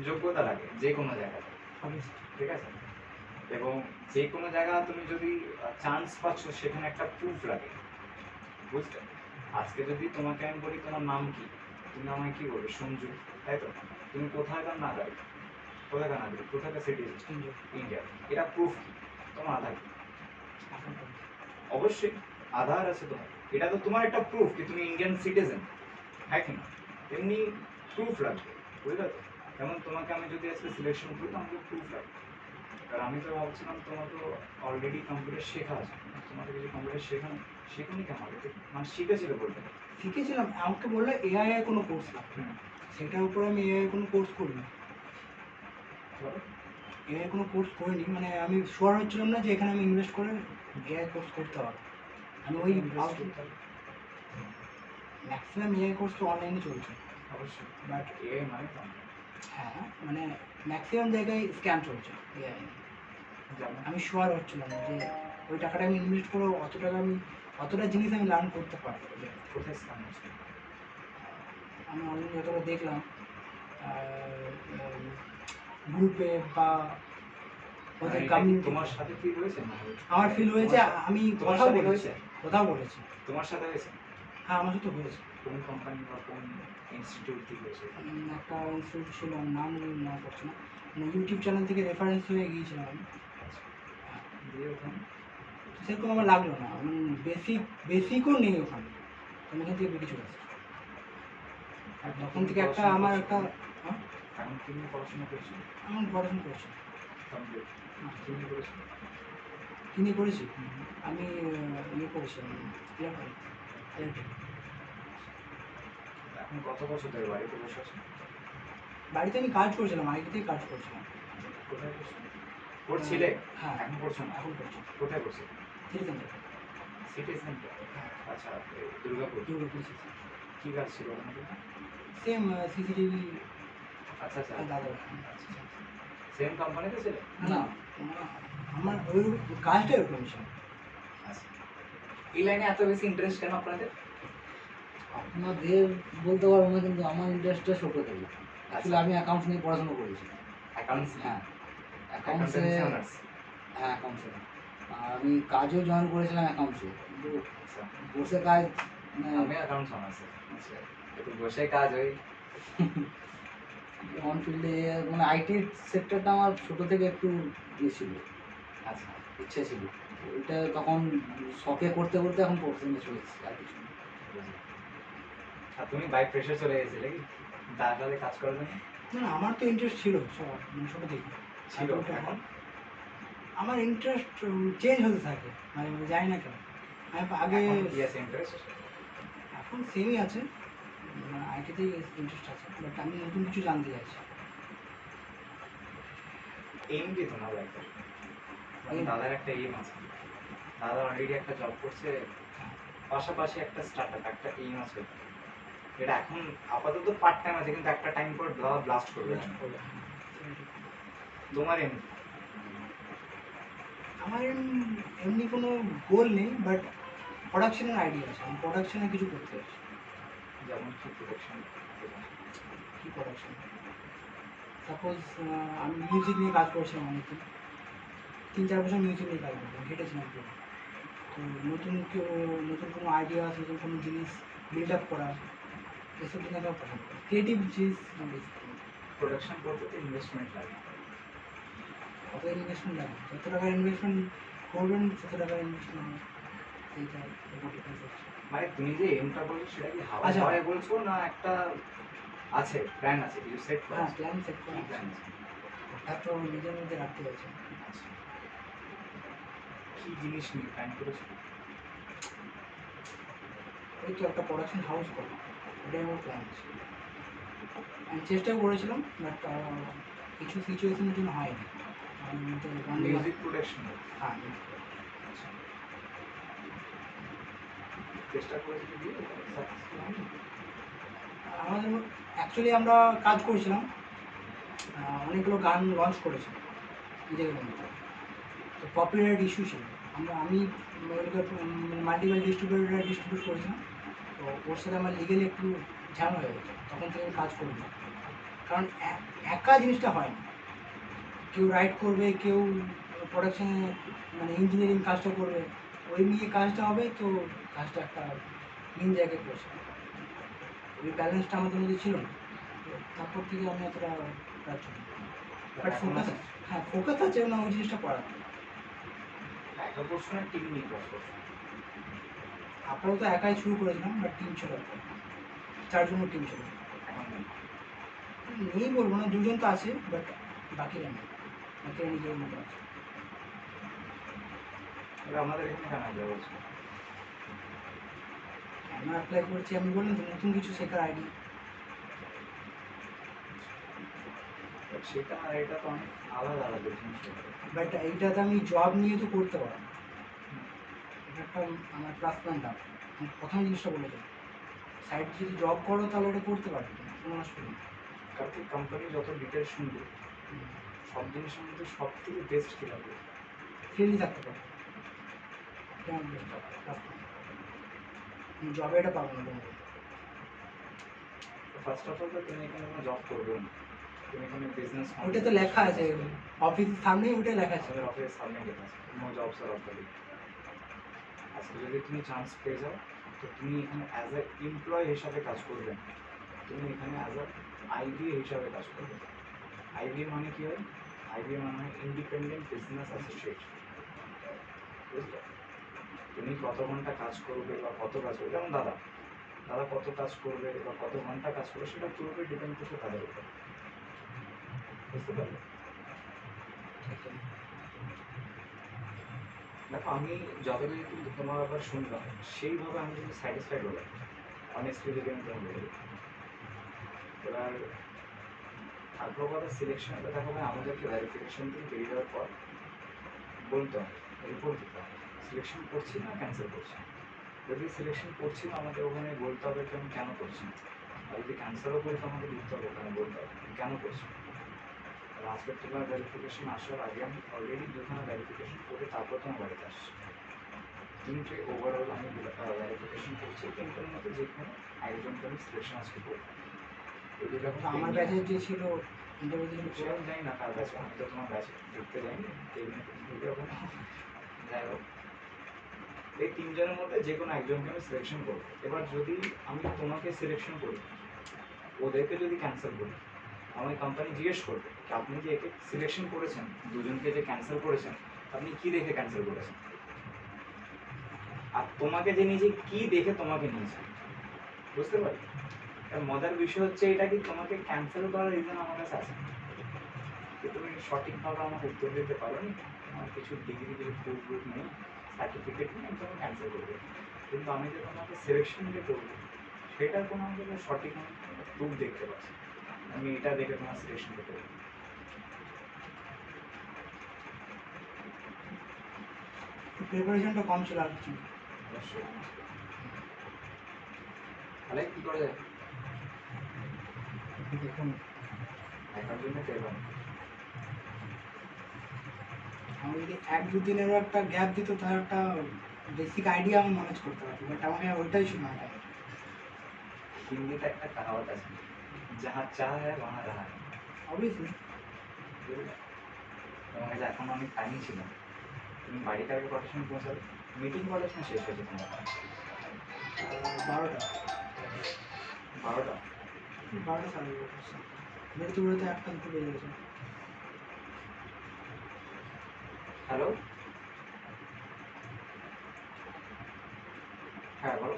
যোগ্যতা লাগে যে কোনো জায়গায়, ঠিক আছে। এবং যে কোনো জায়গা তুমি যদি চান্স পাচ্ছ, সেখানে একটা প্রুফ লাগে, বুঝতে। আজকে যদি তোমাকে আমি বলি তোমার নাম কি, তুমি আমায় কি বলবে? সঞ্জু, তাই তো? তুমি কোথায়কার নাগরিক, কোথাকার নাগরিক, কোথাকার সিটিজেন? ইন্ডিয়া। এটা প্রুফ কি? তোমার আধার কি? অবশ্যই আধার আছে তোমার, এটা তো তোমার একটা প্রুফ কি তুমি ইন্ডিয়ান সিটিজেন, হ্যাঁ কি না? এমনি প্রুফ লাগবে, বুঝলে তো? যেমন তোমাকে আমি যদি আজকে সিলেকশন করি আমাকে প্রুফ লাগবে। আর আমি তো ভাবছিলাম তোমার তো অলরেডি কম্পিউটার শেখা আছে, তোমাকে যদি কম্পিউটার শেখানি কেন হবে, মানে শিখেছিল বলতে পারো। শিখেছিলাম, আমাকে বললো এআই এর কোনো কোর্স লাগবে, সেটার উপরে আমি এআই কোনো কোর্স করিনি। এআই কোনো কোর্স করিনি, মানে আমি শিওর হচ্ছিলাম না যে এখানে আমি ইনভেস্ট করে এআই কোর্স করতে পারবো। আমি ওই ম্যাক্সিমাম এআই কোর্স তো অনলাইনে চলছে, অবশ্যই, বাট এআই মানে তো হ্যাঁ মানে ম্যাক্সিমাম জায়গায় স্ক্যাম চলছে এআই। যেমন আমি শিওর হচ্ছিলাম না যে ওই টাকাটা আমি ইনভেস্ট করে অতটা জিনিস আমি লার্ন করতে পারবো। যে কোথায় স্ক্যাম হচ্ছে? আমি অনলাইনে যতটা দেখলাম গ্রুপে বা ওদের মানে কমিউনিটি, তোমার সাথে কি হয়েছে? আমার ফিল হয়েছে, আমি তোমার কথাও সাথে বলেছি, হয়েছে? কথাও বলেছি। তোমার সাথে হয়েছে? হ্যাঁ আমার সাথে হয়েছে। কোন কোম্পানি বা কোন ইনস্টিটিউট থেকে হয়েছে? একটা ইনস্টিটিউট ছিল, নাম মনে পড়ছে না, মানে ইউটিউব চ্যানেল থেকে রেফারেন্স হয়ে গিয়েছিলাম আমি। আচ্ছা, দিয়ে ওখানে সেরকম আমার লাগলো না, বেসিকও নেই ওখানে, আমি এখান থেকে বেরিয়ে চলে আসছি। আর তখন থেকে একটা আমার একটা এখন কি নিয়ে পড়াশোনা করছো? আমার পড়াশোনা করছি। কমপ্লিট। কি নিয়ে করেছো? কি নিয়ে করেছি? আমি ইয়ে করেছি, ইলেকট্রিক। এখন কত বছর ধরে বাড়িতে বসে আছো? বাড়িতে আমি কাজ করছিলাম, আইটিতেই কাজ করছিলাম। কোথায় করছো? করছিলে? হ্যাঁ এখন করছো না? এখন করছি কোথায় করছো? City centre. City centre. আচ্ছা, দুর্গাপুর। দুর্গাপুর কি কাজ ছিল ওখানে? Same CCTV. আচ্ছা আচ্ছা দাদা সেম কোম্পানিতে ছিলে? না, আমার ওই কাজটা এরকম ছিল। আচ্ছা, এই লাইনে এত বেশি ইন্টারেস্ট কেন আপনাদের? আপনাদের বলতে পারবো না, কিন্তু আমার ইন্টারেস্টটা ছোটো থেকে। আসলে আমি অ্যাকাউন্টস নিয়ে পড়াশোনা করেছি। অ্যাকাউন্টস? হ্যাঁ অ্যাকাউন্টসে, অনার্স? হ্যাঁ অ্যাকাউন্টসে। আর আমি কাজও জয়েন করেছিলাম অ্যাকাউন্টসে, কিন্তু আচ্ছা, বসে কাজ আমি অ্যাকাউন্টস অনার্স। আচ্ছা, একটু বসে কাজ ওই অন ফিল্ডে, মানে আইটি সেক্টরটা আমার ছোটো থেকে একটু ইয়ে ছিল, আচ্ছা ইচ্ছে ছিল। ওইটা তখন শখে করতে করতে এখন প্রফেশনে চলে এসেছি, আর কিছু না। আর তুমি বাই প্রেশার চলে গেছিলে কি দাদাদের কাজ করার জন্য? না না, আমার তো ইন্টারেস্ট ছিল মানে ছোটো থেকে ছিল, এখন আমার ইন্টারেস্ট চেঞ্জ হতে থাকে, মানে জানি না কেন। আমি আগে এখন কি আছে ইন্টারেস্ট? এখন সেমই আছে, মানে আইটিতেই ইন্টারেস্ট আছে, বাট আমি নতুন কিছু জানতে চাইছি। এইম কি তোমার লাইফে? মানে Aim? দাদার একটা এইম আছে, দাদা অলরেডি একটা জব করছে, পাশাপাশি একটা স্টার্টআপ, একটা এইম আছে, এটা এখন আপাতত পার্ট টাইম আছে, কিন্তু একটা টাইম পর ব্লাস্ট করবে। তোমার এম? আমার এমনি কোনো গোল নেই, বাট প্রোডাকশনের আইডিয়া আছে, আমি প্রোডাকশনে কিছু করতে চাইছি। যেমন কি প্রোডাকশন? কী প্রোডাকশন? সাপোজ আমি মিউজিক নিয়ে কাজ করছিলাম অনেকদিন, 3-4 বছর মিউজিক নিয়ে কাজ করতাম, হেঁটেছিলাম পুরো। তো নতুন কোনো আইডিয়া, নতুন কোনো জিনিস বিল্ড আপ করা, এসব জিনিস আমার পছন্দ, ক্রিয়েটিভ জিনিস আমার বেশি পছন্দ। প্রোডাকশন করতে তো ইনভেস্টমেন্ট লাগে। কত ইনভেস্টমেন্ট লাগে, যত টাকা ইনভেস্টমেন্ট করবেন তত টাকা ইনভেস্টমেন্ট, সেইটা উপর ডিপেন্ড করছে। মানে তুমি যে এমটা বলছো সেটা কি হাওয়া আচ্ছা। হাওয়ায় বলছো, না একটা আছে প্ল্যান আছে কিছু সেট করা? হ্যাঁ প্ল্যান সেট করা কি আছে, প্ল্যান আছে? ওটা তো নিজের মধ্যে রাখতে হয়েছে। আচ্ছা, কি জিনিস নিয়ে প্ল্যান করেছো? ওই তো একটা প্রোডাকশন হাউস করবো, ওটাই আমার প্ল্যান আছে। আমি চেষ্টাও করেছিলাম, বাট কিছু সিচুয়েশনের জন্য হয়নি। আমার মধ্যে মিউজিক প্রোডাকশন? হ্যাঁ চেষ্টা করেছি দিয়ে সাকসেসফুল হয়নি? আমাদের অ্যাকচুয়ালি আমরা কাজ করেছিলাম, অনেকগুলো গান লঞ্চ করেছিলাম নিজেদের মধ্যে, তো কপিরাইট ইস্যু ছিল। আমি মাল্টিপল ডিস্ট্রিবিউট করেছিলাম, তো ওর সাথে আমার লিগেলি একটু ঝামেলা হয়ে গেছে, তখন থেকে আমি কাজ করি না। কারণ একা জিনিসটা হয় না, কেউ রাইট করবে, কেউ প্রোডাকশানে মানে ইঞ্জিনিয়ারিং কাজটা করবে, ওই নিয়ে কাজটা হবে, তো কাজটা একটা মেন জায়গায় পৌঁছে, ওই ব্যালেন্সটা আমাদের মধ্যে ছিল না। তো তারপর থেকে আমি অতটা কাজ করি, বাট এখন ফোকাস, আছে? হ্যাঁ ফোকাস আছে না ওই জিনিসটা করার। একা করছো না টিম নিয়ে কাজ করছো? আপাতত একাই শুরু করেছিলাম, বাট টিম ছিল একটা, 4 জনের টিম ছিল। এখন নেই? নেই বলবো না, দুজন তো আছে, বাট বাকিরা নেই, বাকিরা নিজের মতো আছে। তাহলে আমাদের এখানে কেন অ্যাপ্লাই করছো? কেন অ্যাপ্লাই করছি আমি বললাম তো, নতুন কিছু শেখার আইডিয়া। সেটা আর এটা তো অনেক আলাদা আলাদা জিনিস। বাট এইটাতে আমি জব নিয়ে তো করতে পারবো, এটা একটা আমার প্লাস পয়েন্ট আছে। আমি প্রথম জিনিসটা বলে দেবো, সাইড যদি জব করো তাহলে এটা করতে পারবে, কোনো অসুবিধা নেই। কালকে কোম্পানি যত ডিটেলস শুনবে সব জিনিসের মধ্যে সব থেকে বেস্ট কী লাগবে? ফ্রিলি থাকতে পারবে, এটা আমার বেস্ট প্লাস পয়েন্ট। আমি জবে এটা পাবো না বলবো। ফার্স্ট অফ অল তো তুমি এখানে কোনো জব করবে না, তুমি এখানে বিজনেস। ওটা তো লেখা আছে অফিসের সামনেই, ওটা লেখা আছে। আমাদের অফিসের সামনে লেখা আছে নো জবস আর অফারিং। আজকে যদি তুমি চান্স পেয়ে যাও তো তুমি এখানে অ্যাজ এ এমপ্লয় হিসাবে কাজ করবে না, তুমি এখানে অ্যাজ এ আইবি হিসাবে কাজ করবে। আইবি মানে কি হয়? আইবি মানে হয় ইন্ডিপেন্ডেন্ট বিজনেস অ্যাসোসিয়েশন। বুঝলে? তুমি কত ঘন্টা কাজ করবে বা কত কাজ করবে, যেমন দাদা দাদা কত কাজ করবে বা কত ঘন্টা কাজ করবে সেটা পুরোপুরি ডিপেন্ড করছে তাদের উপর। বুঝতে পারলে? দেখো আমি যতদিন কিন্তু তোমার ব্যাপার শুনলাম সেইভাবে আমি কিন্তু স্যাটিসফাইড হলাম, অনেস্টলি যদি আমি তোমাকে বলি। এবার তারপর কথা সিলেকশনটা দেখা হয় আমাদেরকে ভেরিফিকেশন থেকে বেরিয়ে যাওয়ার পর বলতে হবে, রিপোর্ট দিতে হবে সিলেকশন করছি না ক্যান্সেল করছি। যদি সিলেকশন করছি না আমাদের ওখানে বলতে হবে যে আমি কেন করছি না, আর যদি ক্যান্সেলও করি তো আমাকে লিখতে হবে ওখানে বলতে হবে কেন করছি। আর আজকে তোমার ভেরিফিকেশন আসার আগে আমি অলরেডি দুখানা ভেরিফিকেশন করে তারপর তোমার বাড়িতে আসছি। তিনটে ওভারঅল আমি ভেরিফিকেশন করছি, তিনটের মধ্যে যে কোনো একজনকে আমি সিলেকশন আজকে করবো। এই দুটো এখন আমার pending ব্যাচের আছে। যে ছিল ইন্টারভিউ দিল, সে আমি জানি না কার ব্যাচে, আমি তো তোমার ব্যাচে দেখতে যাইনি, ঢুকে ওখানে। যাই হোক, এই তিনজনের মধ্যে যে কোনো একজনকে আমি সিলেকশন করবো। এবার যদি আমি তোমাকে সিলেকশন করি, ওদেরকে যদি ক্যান্সেল করি, আমার কোম্পানি জিজ্ঞেস করবে যে আপনি যে একে সিলেকশন করেছেন, দুজনকে যে ক্যান্সেল করেছেন, আপনি কি দেখে ক্যান্সেল করেছেন, আর তোমাকে যে নিজে কি দেখে তোমাকে নিয়েছে। বুঝতে পারি? মজার বিষয় হচ্ছে এটা কি তোমাকে ক্যান্সেল করার রিজন আমার কাছে আছে, যে তুমি সঠিকভাবে আমাকে উত্তর দিতে পারো নি, আমার কিছু ডিগ্রি কিছু প্রুফ নেই, সার্টিফিকেট নেই, আমি তোমাকে ক্যান্সেল করে দেবো। কিন্তু আমি যে তোমাকে সিলেকশন যে করবো সেটার কোনো আমাকে সঠিক প্রুফ দেখতে পাচ্ছি, আমি এটা দেখে তোমার সিলেকশন করতে পারি। প্রিপারেশনটা কম ছিল আর কিছু না। অবশ্যই। তাহলে কী করা যায়? দেখুন দেখার জন্য পেলাম। আমি যদি এক দু দিনেরও একটা গ্যাপ দিত তাহলে একটা বেসিক আইডিয়া আমি ম্যানেজ করতে পারতাম, বাট আমাকে ওইটাই ছিল না। হিন্দিতে একটা কাহাওয়াত আছে, যাহা চাহ হ্যায় ওহা রাহা হ্যায়। অবভিয়াসলি বুঝলে? তোমার কাছে এখন অনেক টাইম ছিল, তুমি বাড়িতে আগে কটার সময় পৌঁছাবে? মিটিং কটার সময় শেষ হয়েছে তোমার? 12টা 12টা। 12টা সাড়ে 12টা বেরোতে বেরোতে একটা দুটো বেজে গেছে। হ্যালো, হ্যাঁ বলো।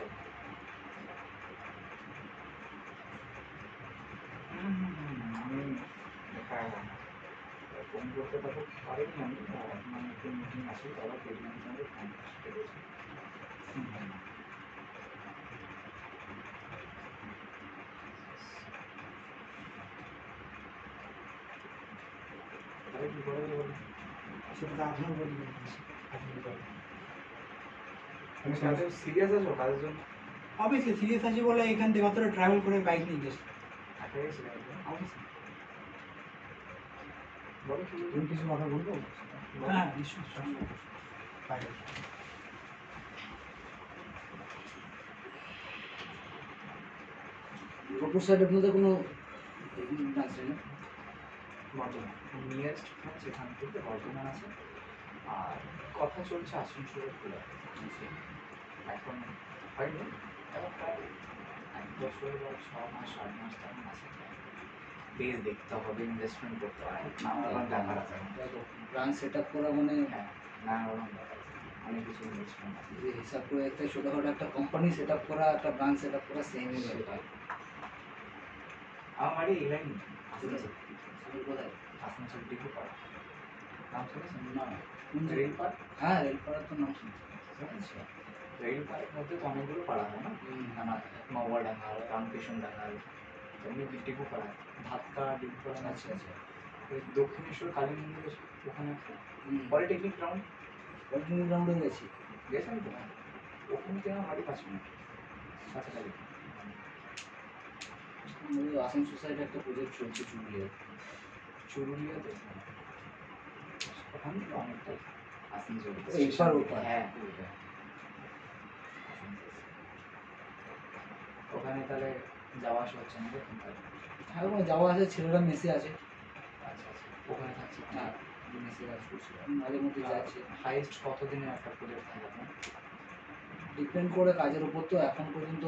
আমি হ্যাঁ হ্যাঁ ফোন করতে পারিনি আমি, এখন আমি একটু মিটিং আছি, আবার পেমেন্ট ফোন আসতে বলছি। তাহলে কী করে বলো? সেটা তো আপনার উপর ডিপেন্ড করছে। তুমি কাজে সিরিয়াস আছো কাজের জন্য? অবভিয়াসলি সিরিয়াস আছে বলে এখান থেকে অতটা ট্রাভেল করে বাইক নিয়ে গেছি। একা গেছিলে? অবভিয়াসলি। বলো কি বলছো? তুমি কিছু কথা বলবো? হ্যাঁ নিশ্চয়ই বাইরে। দুর্গাপুর সাইডের মধ্যে কোনো ব্রাঞ্চ নেই না? বর্ধমান নিয়ারেস্ট ব্রাঞ্চ এখান থেকে বর্ধমান আছে, আর কথা চলছে আসানসোলের খোলা। এখন হয়নি, এখন প্রায় 1 বছর বা 6 মাস 8 মাস তেমন আছে। প্লিজ দেখতে হবে, ইনভেস্টমেন্ট করতে হবে, নানা রকম ব্যাপার আছে। দেখো ব্রাঞ্চ সেট আপ করা মানে হ্যাঁ, নানা রকম ব্যাপার আছে, অনেক কিছু ইনভেস্টমেন্ট আছে। যে হিসাব করে একটা ছোটোখাটো একটা কোম্পানি সেট আপ করা, একটা ব্রাঞ্চ সেট আপ করা সেমই ব্যাপার। আমার বাড়ি এই লাইন আসানসোল তুমি কোথায়? আসানসোল ডিপো পাড়া নাম শুনেছেন? না কোন রেল জায়গায়? পাড় হ্যাঁ রেলপাড়ার তো নাম শুনছি। আচ্ছা রেল পাড়ের মধ্যে তো অনেকগুলো পাড়া হয় না মাওয়া ডাঙ্গাল রামকৃষ্ণ ডাঙ্গাল এমনি ডিপো পাড়া ভাতকা ডিপো পাড়া আচ্ছা আচ্ছা। ওই দক্ষিণেশ্বর কালী মন্দিরের ওখানে হুম। পলিটেকনিক গ্রাউন্ড পলিটেকনিক গ্রাউন্ডে গেছি। গেছেন তো ওখান থেকে আমার বাড়ি 5 মিনিট কাছাকাছি আমাদের আসাম সোসাইটি একটা প্রজেক্ট চলছে চুরুলিয়ায়। চুরুলিয়াতে ওখান থেকে অনেকটাই আসানসোল এই পার ওপার। হ্যাঁ ওইটা। আসানসোল। ওখানে তাহলে যাওয়া আসা হচ্ছে না দেখুন তাহলে হ্যাঁ ওখানে যাওয়া আছে, ছেলেরা মেসে আছে। আচ্ছা আচ্ছা ওখানে থাকছি হ্যাঁ মেসে কাজ করছি, মাঝে মধ্যে যাচ্ছি। হাইয়েস্ট কতদিনের একটা প্রজেক্ট থাকে আপনার ডিপেন্ড করে কাজের উপর। তো এখন পর্যন্ত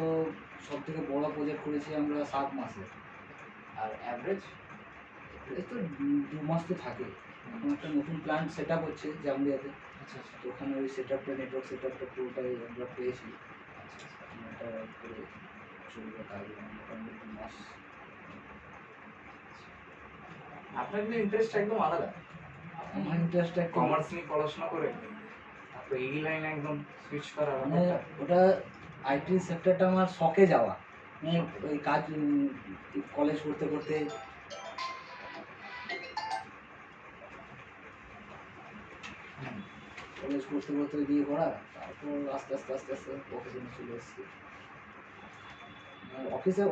সব থেকে বড় প্রজেক্ট করেছি আমরা 7 মাসে। আর অ্যাভারেজ এই তো 2 মাস তো থাকে। এখন একটা নতুন প্ল্যান্ট সেট আপ হচ্ছে জামুরিয়াতে। আচ্ছা আচ্ছা তো ওখানে ওই সেট আপটা নেটওয়ার্ক সেট আপটা পুরোটাই আমরা পেয়েছি। আচ্ছা আচ্ছা এটা করে চলবে কাজ মোটামুটি 2 মাস। আপনার কিন্তু ইন্টারেস্ট একদম আলাদা আমার ইন্টারেস্টটা একটু কমার্স নিয়ে পড়াশোনা করে তারপর এই লাইনে একদম সুইচ করা মানে ওটা আইটি সেক্টরটা আমার শখে যাওয়া। মানে ওই কাজ কলেজ করতে করতে কলেজ করতে করতে বিয়ে করা, তারপর আস্তে আস্তে আস্তে আস্তে অফিসে চলে এসেছি।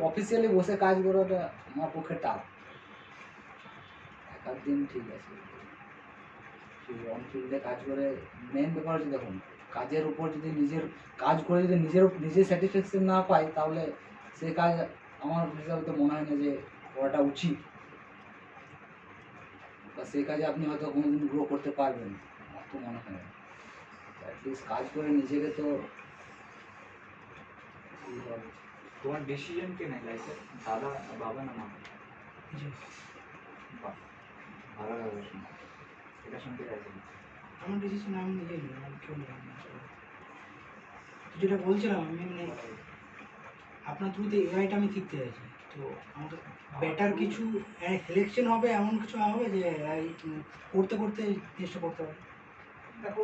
অফিসিয়ালি বসে কাজ করাটা আমার পক্ষে টাফ। এক আধ দিন ঠিক আছে, অন ফিল্ডে কাজ করে মেন ব্যাপার হচ্ছে দেখুন কাজের উপর যদি নিজের কাজ করে যদি নিজে স্যাটিসফ্যাকশন না পাই তাহলে সে কাজ আমার হিসাবে তো মনে হয় না যে করাটা উচিত, বা সেই কাজে আপনি হয়তো কোনোদিন গ্রো করতে পারবেন আমার তো মনে হয় না। অ্যাটলিস্ট কাজ করে নিজেকে তো তোমার ডিসিশন কে নেয় লাইফে দাদা বাবা না মা জি। বাহ ভালো লাগলো শুনে এটা শুনতে চাইছি আমার ডিসিশন আমি নিজেই নিই, আমার কেউ নেই আমি আসলে। তো যেটা বলছিলাম আমি মানে আপনার থ্রুতে এআইটা আমি শিখতে চাইছি। তো আমাকে বেটার কিছু সিলেকশন হবে এমন কিছু হবে যে এআই করতে করতে চেষ্টা করতে হবে। দেখো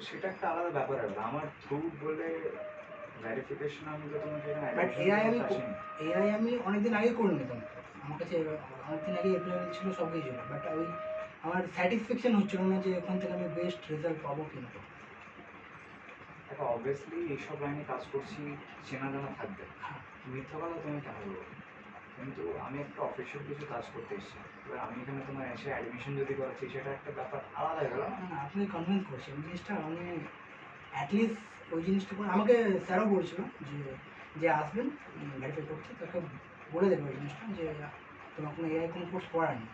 সেটা একটা আলাদা ব্যাপার হবে আমার থ্রু বলে ভেরিফিকেশন আমি তো তোমাকে এখানে বাট admission এআই আমি করতে আসিনি। এআই আমি অনেকদিন আগে করে নিতাম, আমার কাছে অনেকদিন আগে অ্যাভেলেবেল ছিল, সব কিছু ছিল, বাট ওই আমার স্যাটিসফ্যাকশন হচ্ছিল না যে ওখান থেকে আমি বেস্ট রেজাল্ট পাবো কিনা। দেখো অবভিয়াসলি এইসব লাইনে কাজ করছি চেনা জানা থাকবে হ্যাঁ, মিথ্যা কথা তুমি কেন বলবো কিন্তু আমি একটা অফিসিয়াল কিছু কাজ করতে এসেছি এবার আমি এখানে তোমার এসে অ্যাডমিশন যদি করাচ্ছি সেটা একটা ব্যাপার আলাদা হয়ে গেল না না, আপনি কনভিন্স করছেন ওই জিনিসটা, আমি অ্যাটলিস্ট ওই জিনিসটা করে আমাকে স্যারও বলছিল যে যে আসবেন ভেরিফাই করতে তাকে বলে দেবে ওই জিনিসটা যে তোমার কোনো এআই কোনো কোর্স করায়নি,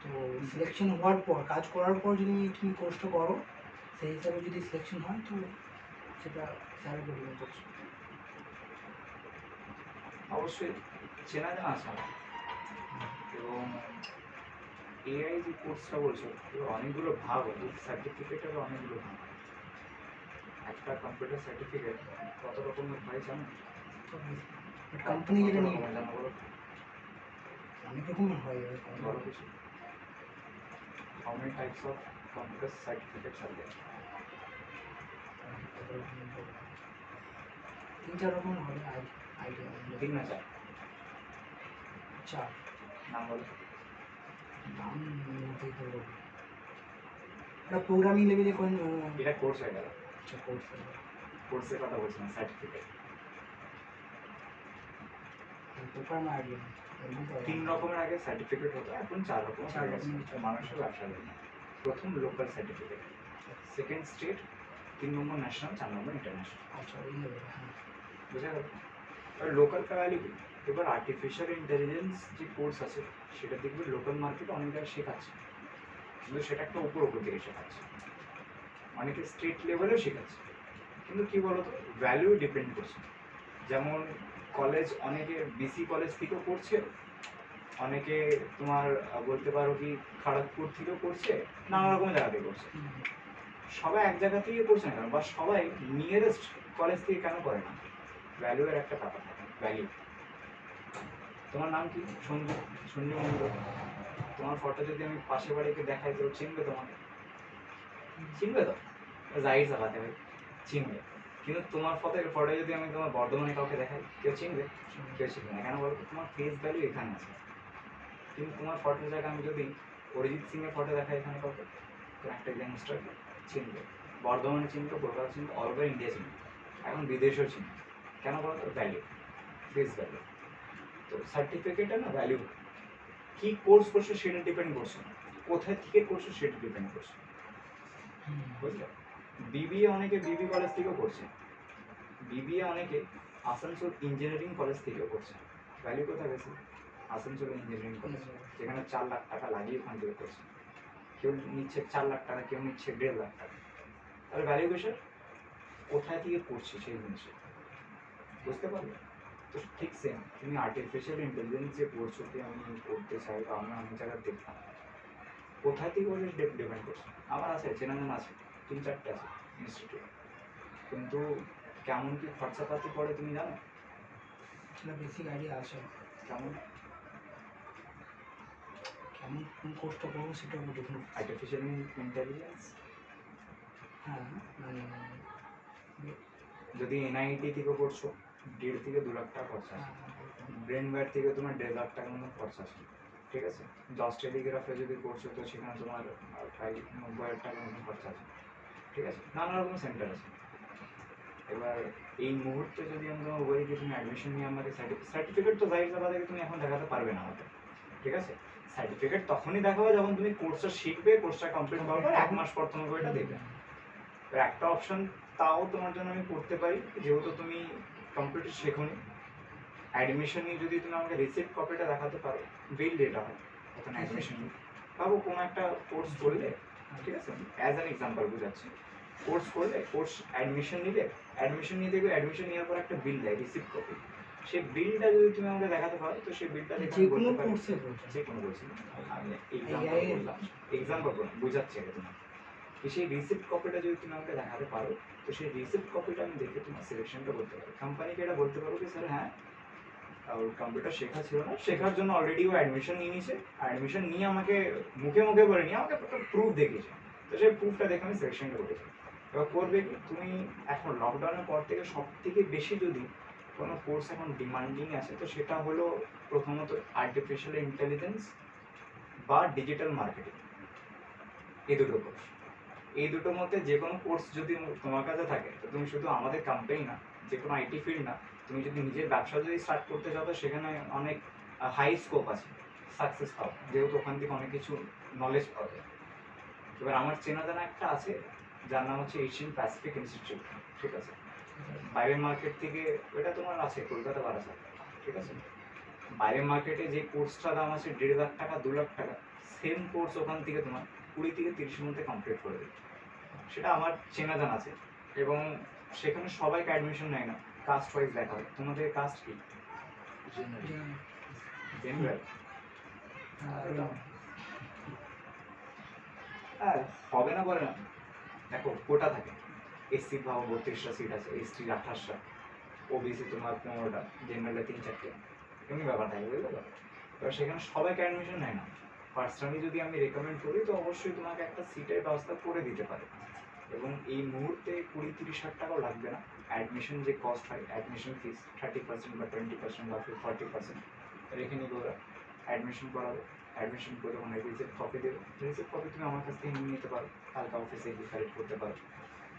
তো সিলেকশন হওয়ার পর কাজ করার পর যদি তুমি কোর্সটা করো সেই হিসাবে যদি সিলেকশন হয় তো সেটা স্যারের বলবেন করছো। অবশ্যই চেনা জানা আছে আমার এবং এআই যে কোর্সটা বলছো এবার অনেকগুলো ভাগ হয় সার্টিফিকেটের অনেকগুলো ভাগ হয়। একটা কম্পিউটার সার্টিফিকেট কত রকমের হয় জানো বাট কোম্পানি যেটা কত নিয়ে রকমের জানো বলো অনেক রকমের হয় এরকম। বলো কিছু how many types of computer certificates are there 3-4 রকমের হবে আইডিয়া। 3 না 4 চার নাম বলো নাম বলতেই পারবো, এটা প্রোগ্রামিং লেভেলে কোন এটা কোর্স হয়ে গেল কোর্স কোর্সের কথা বলছি না সার্টিফিকেট পেপার না আইডিয়া। 3 রকমের আগে সার্টিফিকেট হতো এখন 4 রকম চার হয়ে গেছে রকমের। মানুষের ব্যবসা জন্য প্রথম লোকাল সার্টিফিকেট সেকেন্ড স্টেট 3 নম্বর ন্যাশনাল 4 নম্বর ইন্টারন্যাশনাল আচ্ছা ওই লেভেলে, হ্যাঁ। বুঝা গেল এবার লোকাল ভ্যালু এবার আর্টিফিশিয়াল ইন্টেলিজেন্স যে কোর্স আছে সেটা দেখবে লোকাল মার্কেট অনেক জায়গায় শেখাচ্ছে কিন্তু সেটা একটা উপর দিকে শেখাচ্ছে অনেকে স্টেট লেভেলেও শেখাচ্ছে কিন্তু কী বলতো ভ্যালু ডিপেন্ড করছে যেমন কলেজ অনেকে বিসি কলেজ থেকেও পড়ছে অনেকে তোমার বলতে পারো কি খড়গপুর থেকেও পড়ছে নানা রকম জায়গা থেকে করছে সবাই এক জায়গা থেকে করছে না বা সবাই নিয়ারেস্ট কলেজ থেকে কেন করে না ভ্যালুয়ের একটা ব্যাপার থাকে ভ্যালু তোমার নাম কি? সঞ্জু, সঞ্জু মন্ডল। তোমার ফটো যদি আমি পাশে বাড়িতে দেখাই তো চিনবে তোমাকে? চিনবে তো? জাহির চালাতে হবে, চিনবে। কিন্তু তোমার ফটো যদি আমি তোমার বর্ধমানে কাউকে দেখাই, কেউ চিনবে? কেউ চিনবে না। কেন বলো তো? তোমার ফেস ভ্যালু এখানে আছে। কিন্তু তোমার ফটোর জায়গায় আমি যদি অরিজিৎ সিংয়ের ফটো দেখাই এখানে কাউকে, তো একটা ইয়াংস্টারকে চিনবে, বর্ধমানে চিনবে, কলকাতা চিনবে, অল ওভার ইন্ডিয়া চিনবে, এখন বিদেশেও চিনবে। কেন বলো তো? Value, face value. তো সার্টিফিকেটে না ভ্যালু, কী কোর্স করছো সেটা ডিপেন্ড করছে না, কোথায় থেকে করছো সেটা ডিপেন্ড করছে, বুঝলে? বিবিএ অনেকে বিবি কলেজ থেকেও করছে, বিবিএ অনেকে আসানসোল ইঞ্জিনিয়ারিং কলেজ থেকেও করছে। ভ্যালু কোথায় বেশি? আসানসোল ইঞ্জিনিয়ারিং কলেজ, যেখানে 4 লাখ টাকা লাগিয়ে ওখান থেকে করছে। কেউ নিচ্ছে 4 লাখ টাকা, কেউ নিচ্ছে 1.5 লাখ টাকা। তাহলে ভ্যালুয়েশন কোথায় থেকে করছি সেই জিনিসে, বুঝতে পারবে? তো ঠিক সেম তুমি আর্টিফিশিয়াল ইন্টেলিজেন্স যে করছো, কি আমি করতে চাই বা আমি অনেক জায়গায় দেখলাম, কোথায় থেকে করলে ডিপেন্ড করছে। আমার আছে, চেনা জানা আছে, 3-4টে আছে ইনস্টিটিউট, কিন্তু কেমন কি খরচাপাতি পড়ে তুমি জানো? সেটা বেসিক আইডিয়া আছে। কেমন? কেমন কোন কোর্সটা করবো সেটা আমি দেখুন। আর্টিফিশিয়াল ইন্টেলিজেন্স হ্যাঁ মানে যদি এনআইটি থেকে করছো 1.5 থেকে 2 লাখ টাকা খরচা আছে। ব্রেন ব্যাট থেকে তোমার 1.5 লাখ টাকার মতো খরচা আছে, ঠিক আছে? 10 টেলিগ্রাফে যদি করছো তো সেখানে তোমার প্রায় 90,000 টাকার মতো খরচা আছে, ঠিক আছে? নানা রকম সেন্টার আছে। এবার এই মুহূর্তে যদি আমি তোমার বলি যে তুমি অ্যাডমিশন নিয়ে আমাকে সার্টিফিকেট তো জাহির থেকে তুমি এখন দেখাতে পারবে না আমাকে, ঠিক আছে? সার্টিফিকেট তখনই দেখাবে যখন তুমি কোর্সটা শিখবে, কোর্সটা কমপ্লিট করার পর 1 মাস পর তোমাকে ওইটা দেবে। তো একটা অপশন তাও তোমার জন্য আমি করতে পারি, যেহেতু তুমি কম্পিউটার শেখোনি, অ্যাডমিশন নিয়ে যদি তুমি আমাকে রিসিপ্ট কপিটা দেখাতে পারো, বিল ডেটা হয় ওখানে অ্যাডমিশন নিয়ে। ভাবো কোনো একটা কোর্স করলে, ঠিক আছে, অ্যাজ অ্যান এক্সাম্পল বোঝাচ্ছি, কোর্স করলে, কোর্স অ্যাডমিশন নিলে, অ্যাডমিশন নিয়ে দেখবে অ্যাডমিশন নেওয়ার পর একটা বিল দেয়, রিসিপ্ট কপি। সেই বিলটা যদি তুমি আমাকে দেখাতে পারো, তো সেই বিলটা দেখে যে আমি কোনো বলতে পারি, কোর্সে বলছেন, যে কোনো বলছি না, আমি এক্সাম্পল বললাম, এক্সাম্পল বললাম, বোঝাচ্ছি আগে তোমাকে। তো সেই রিসিপ্ট কপিটা যদি তুমি আমাকে দেখাতে পারো, তো সেই রিসিপ্ট কপিটা আমি দেখে তোমার সিলেকশনটা করতে পারি। কোম্পানিকে এটা বলতে পারো যে স্যার হ্যাঁ, ওর কম্পিউটার শেখা ছিল না, শেখার জন্য অলরেডি ও অ্যাডমিশন নিয়ে নিয়েছে, অ্যাডমিশন নিয়ে আমাকে মুখে মুখে বলেনি, আমাকে একটা প্রুফ দেখিয়েছে, তো সেই প্রুফটা দেখে আমি সিলেকশনটা করেছি। এবার করবে কি তুমি, এখন লকডাউনের পর থেকে সব থেকে বেশি যদি কোনো কোর্স এখন ডিমান্ডিং আছে, তো সেটা হলো প্রথমত আর্টিফিশিয়াল ইন্টেলিজেন্স বা ডিজিটাল মার্কেটিং, এই দুটো কোর্স। এই দুটোর মধ্যে যে কোনো কোর্স যদি তোমার কাছে থাকে, তো তুমি শুধু আমাদের কোম্পানি না, যে কোনো আইটি ফিল্ড না, তুমি যদি নিজের ব্যবসা যদি স্টার্ট করতে চাও, তো সেখানে অনেক হাই স্কোপ আছে সাকসেস পাওয়া, যেহেতু ওখান থেকে অনেক কিছু নলেজ পাওয়া যায়। এবার আমার চেনা জানা একটা আছে, যার নাম হচ্ছে এশিয়ান প্যাসিফিক ইনস্টিটিউট, ঠিক আছে? বাইরের মার্কেট থেকে, ওটা তোমার আছে কলকাতা বারাসাত, ঠিক আছে? বাইরের মার্কেটে যে কোর্সটার দাম আছে 1.5 লাখ টাকা, 2 লাখ টাকা, সেম কোর্স ওখান থেকে তোমার 20 থেকে 30-এর মধ্যে কমপ্লিট করে দেবে। সেটা আমার চেনা জানা আছে। এবং সেখানে সবাইকে অ্যাডমিশন নেয় না, কাস্ট ওয়াইজ দেখা হয়। তোমাদের কাস্ট কি? জেনারেল? হ্যাঁ, হবে না বলে না, দেখো কোটা থাকে, এসসি ভাবো 32টা সিট আছে, এসটির 28টা, ওবিসি তোমার 15টা, জেনারেলে 3-4টে, এমনি ব্যাপার থাকে, বুঝলে তো? এবার সেখানে সবাইকে অ্যাডমিশন নেয় না। পার্সোনালি যদি আমি রেকমেন্ড করি, তো অবশ্যই তোমাকে একটা সিটের ব্যবস্থা করে দিতে পারে। এবং এই মুহূর্তে 20-30 হাজার টাকাও লাগবে না। অ্যাডমিশন যে কস্ট হয়, অ্যাডমিশন ফিস 30% বা 20% বা 40% রেখে নিবে ওরা, অ্যাডমিশন করাবে। অ্যাডমিশন করে ওখানে রিসিপ্ট কপি দেবে, রিসিপ্ট কপি তুমি আমার কাছ থেকে নিয়ে নিতে পারো, কালকে অফিসে গিয়ে কালেক্ট করতে পারো।